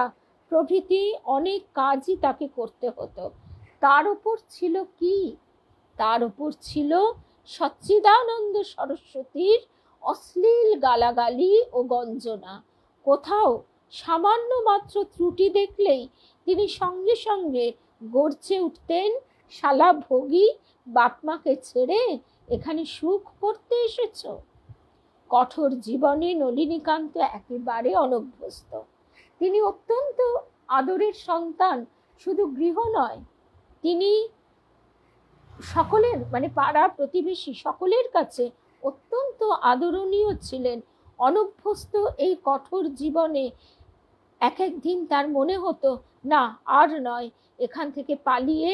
[SPEAKER 1] প্রভৃতি অনেক কাজই তাকে করতে হতো। তার উপর ছিল কি? তার উপর ছিল সচ্চিদানন্দ সরস্বতীর অশ্লীল গালাগালি ও গঞ্জনা। কোথাও সামান্য মাত্র ত্রুটি দেখলেই তিনি সঙ্গে সঙ্গে গর্জে উঠতেন, শালা ভোগী, বাপমাকে ছেড়ে এখানে সুখ করতে এসেছ। কঠোর জীবনে নলিনীকান্ত একেবারে অনভ্যস্ত। তিনি অত্যন্ত আদরের সন্তান, শুধু গৃহ নয়, তিনি সকলের মানে পাড়া প্রতিবেশী সকলের কাছে অত্যন্ত আদরণীয় ছিলেন। অনভ্যস্ত এই কঠোর জীবনে এক এক দিন তার মনে হতো না আর নয়, এখান থেকে পালিয়ে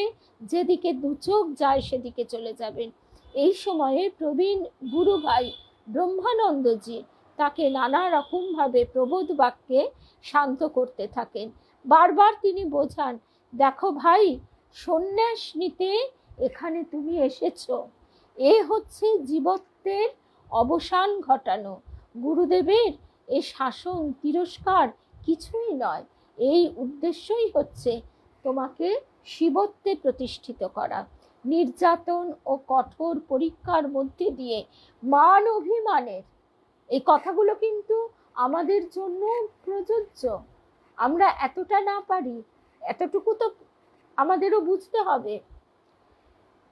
[SPEAKER 1] যেদিকে দু চোখ যায় সেদিকে চলে যাবেন। এই সময়ে প্রবীণ গুরু ভাই ব্রহ্মানন্দজি তাকে নানা রকমভাবে প্রবোধ বাক্যে শান্ত করতে থাকেন। বারবার তিনি বোঝান দেখো ভাই, সন্ন্যাস নিতে এখানে তুমি এসেছো, এ হচ্ছে জীবত্বের অবসান ঘটানো। গুরুদেবের এ শাসন তিরস্কার কিছুই নয়, এই উদ্দেশ্যই হচ্ছে তোমাকে শিবত্বে প্রতিষ্ঠিত করা। নির্যাতন ও কঠোর পরীক্ষার মধ্যে দিয়ে মান অভিমানের এই কথাগুলো কিন্তু আমাদের জন্য প্রযোজ্য। আমরা এতটা না পারি, এতটুকু তো আমাদেরও বুঝতে হবে।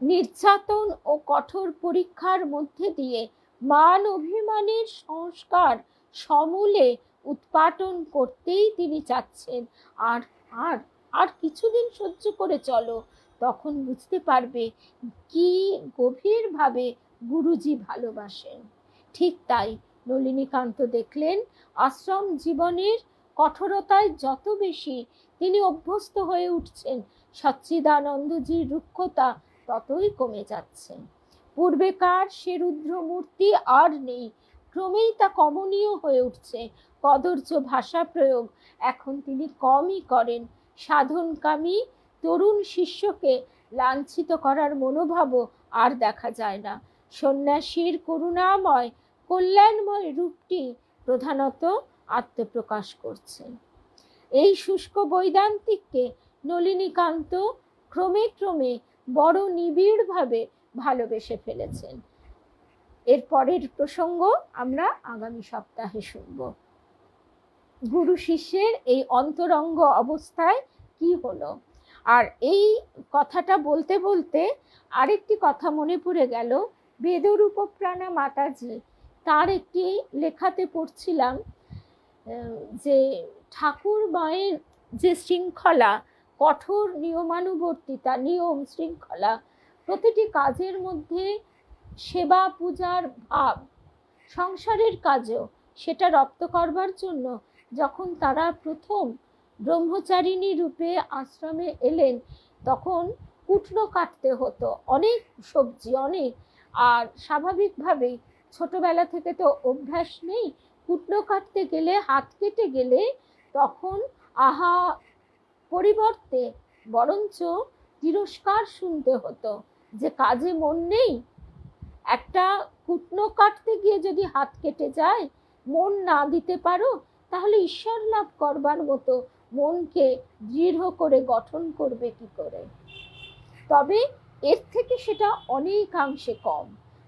[SPEAKER 1] নির্যাতন ও কঠোর পরীক্ষার মধ্যে দিয়ে মান অভিমানের সংস্কার সমূলে উৎপাটন করতেই তিনি চাচ্ছেন। আর আর আর কিছুদিন সহ্য করে চলো, তখন বুঝতে পারবে কি গভীরভাবে গুরুজি ভালোবাসেন। ঠিক তাই নলিনীকান্ত দেখলেন আশ্রম জীবনের কঠোরতায় যত বেশি তিনি অভ্যস্ত হয়ে উঠছেন, সচ্চিদানন্দজির রুক্ষতা ততই কমে যাচ্ছে। পূর্বেকার সে রুদ্রমূর্তি আর নেই, ক্রমেই তা কমনীয় হয়ে উঠছে। কদর্য ভাষা প্রয়োগ এখন তিনি কমই করেন। সাধনকামী তরুণ শিষ্যকে লাঞ্ছিত করার মনোভাবও আর দেখা যায় না। সন্ন্যাসীর করুণাময় কল্যাণময় রূপটি প্রধানত আত্মপ্রকাশ করছে। এই শুষ্ক বৈদান্তিককে নলিনীকান্ত ক্রমে ক্রমে বড় নিবিড়ভাবে ভালোবেসে ফেলেছেন। এর পরের প্রসঙ্গ আমরা আগামী সপ্তাহে শুনব। গুরু শিষ্যের এই অন্তরঙ্গ অবস্থায় কি হলো। আর এই কথাটা বলতে বলতে আরেকটি কথা মনে পড়ে গেল। বেদরূপপ্রাণা মাতাজি তার একটি লেখাতে পড়ছিলাম যে ঠাকুর মায়ের যে শৃঙ্খলা, কঠোর নিয়মানুবর্তিতা, নিয়ম শৃঙ্খলা, প্রতিটি কাজের মধ্যে সেবা পূজার ভাব, সংসারের কাজেও সেটা রপ্ত করবার জন্য যখন তারা প্রথম ব্রহ্মচারিণী রূপে আশ্রমে এলেন, তখন কুটনো কাটতে হতো, অনেক সবজি, অনেক। আর স্বাভাবিকভাবেই ছোটবেলা থেকে তো অভ্যাস নেই, কুটনো কাটতে গেলে, হাত কেটে গেলে তখন আহা পরিবর্তে বরঞ্চ তিরস্কার শুনতে হতো যে কাজে মন নেই। একটা কুটনো কাটতে গিয়ে যদি হাত কেটে যায়, মন না দিতে পারো, তাহলে ঈশ্বর লাভ করবার মতো মনকে দৃঢ় করে গঠন করবে কি করে। তবে এর থেকে সেটা অনেকাংশে কম।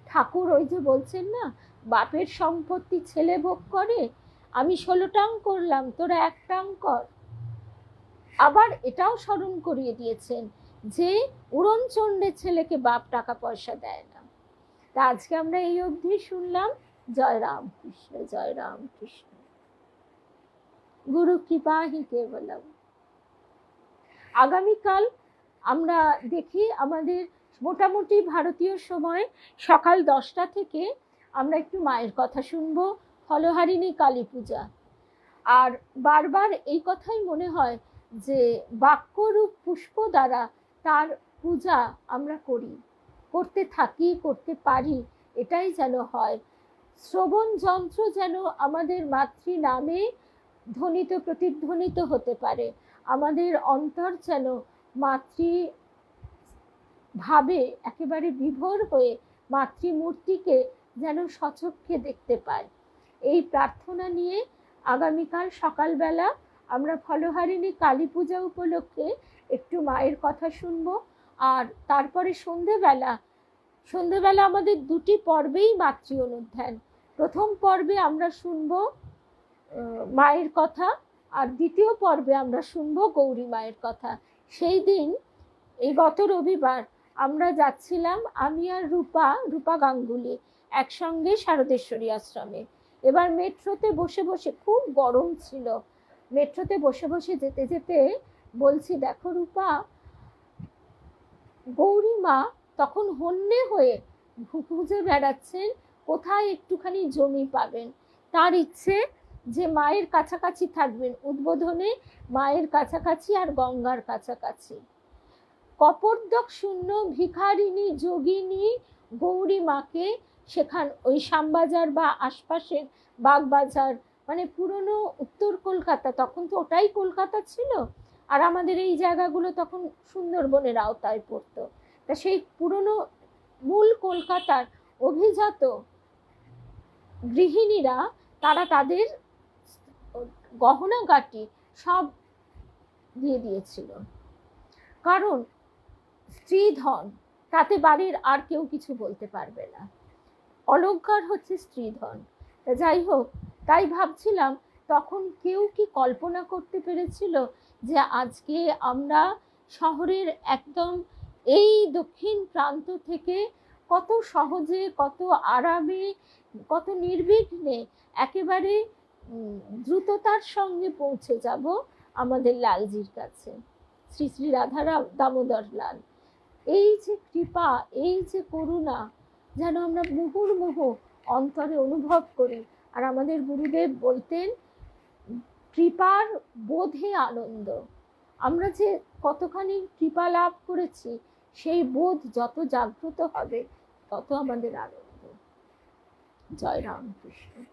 [SPEAKER 1] ঠাকুর ওই যে বলছেন না, বাপের সম্পত্তি ছেলে ভোগ করে, আমি 16 টাং করলাম, তোরা 1 টাং কর। আবার এটাও স্মরণ করিয়ে দিয়েছেন যে উড়নচণ্ডে ছেলেকে বাপ টাকা পয়সা দেয় না। তা আজকে আমরা এই অবধি শুনলাম। জয় রাম কৃষ্ণ, জয় রাম কৃষ্ণ। গুরু কৃপা হি কেবলম। আগামীকাল আমরা দেখি আমাদের মোটামুটি ভারতীয় সময় সকাল 10টা থেকে আমরা একটু মায়ের কথা শুনবো, ফলহারিণী কালী পূজা। আর বারবার এই কথাই মনে হয় যে বাক্যরূপ পুষ্প দ্বারা তার পূজা আমরা করি, করতে থাকি, করতে পারি, এটাই যেন হয়। শ্রবণ যন্ত্র যেন আমাদের মাতৃ নামে ধ্বনিত প্রতিধ্বনিত হতে পারে, আমাদের অন্তর যেন মাতৃ ভাবে একেবারে বিভোর হয়ে মাতৃমূর্তিকে যেন সচক্ষে দেখতে পায়। এই প্রার্থনা নিয়ে আগামীকাল সকালবেলা আমরা ফলহারিণী কালী পূজা উপলক্ষে একটু মায়ের কথা শুনবো। আর তারপরে সন্ধেবেলা আমাদের 2টি পর্বেই মাতৃ অনুধ্যান। প্রথম পর্বে আমরা শুনবো মায়ের কথা, আর দ্বিতীয় পর্বে আমরা শুনবো গৌরী মায়ের কথা। সেই দিন, এই গত রবিবার আমরা যাচ্ছিলাম, আমি আর রূপা গাঙ্গুলি একসঙ্গে শারদেশ্বরী আশ্রমে। এবার মেট্রোতে বসে বসে, খুব গরম ছিল, মেট্রোতে বসে বসে যেতে যেতে বলছি, দেখো রূপা, গৌরী মা তখন হন্যে হয়ে খুঁজে বেড়াচ্ছেন কোথায় একটুখানি জমি পাবেন। তার ইচ্ছে যে মায়ের কাছাকাছি থাকবেন, উদ্বোধনে মায়ের কাছাকাছি আর গঙ্গার কাছাকাছি। কপর্দক শূন্য ভিখারিণী যোগিনী গৌরী মাকে সেখান ওই শ্যামবাজার বা আশপাশের বাগবাজার, মানে পুরনো উত্তর কলকাতা, তখন তো ওটাই কলকাতা ছিল, আর আমাদের এই জায়গাগুলো তখন সুন্দরবনের আওতায় পড়তো। তা সেই পুরনো মূল কলকাতার অভিজাত গৃহিণীরা তারা তাদের গহনাগাটি সব দিয়ে দিয়েছিল, কারণ স্ত্রীধন, তাতে বাড়ির আর কেউ কিছু বলতে পারবে না, অলংকার হচ্ছে স্ত্রীধন। যাই হোক, তাই ভাবছিলাম তখন কেউ কি কল্পনা করতে পেরেছিল যে আজকে আমরা শহরের একদম এই দক্ষিণ প্রান্ত থেকে কত সহজে, কত আরামে, কত নির্বিঘ্নে, একেবারে দ্রুততার সঙ্গে পৌঁছে যাব আমাদের লালজির কাছে, শ্রী শ্রী রাধা দামোদর লাল। এই যে কৃপা, এই যে করুণা, যেন আমরা মুহুর্মুহু অন্তরে অনুভব করি। আর আমাদের গুরুদেব বলতেন, কৃপার বোধে আনন্দ। আমরা যে কতখানি কৃপা লাভ করেছি, সেই বোধ যত জাগ্রত হবে তত আমাদের আনন্দ। জয় রামকৃষ্ণ।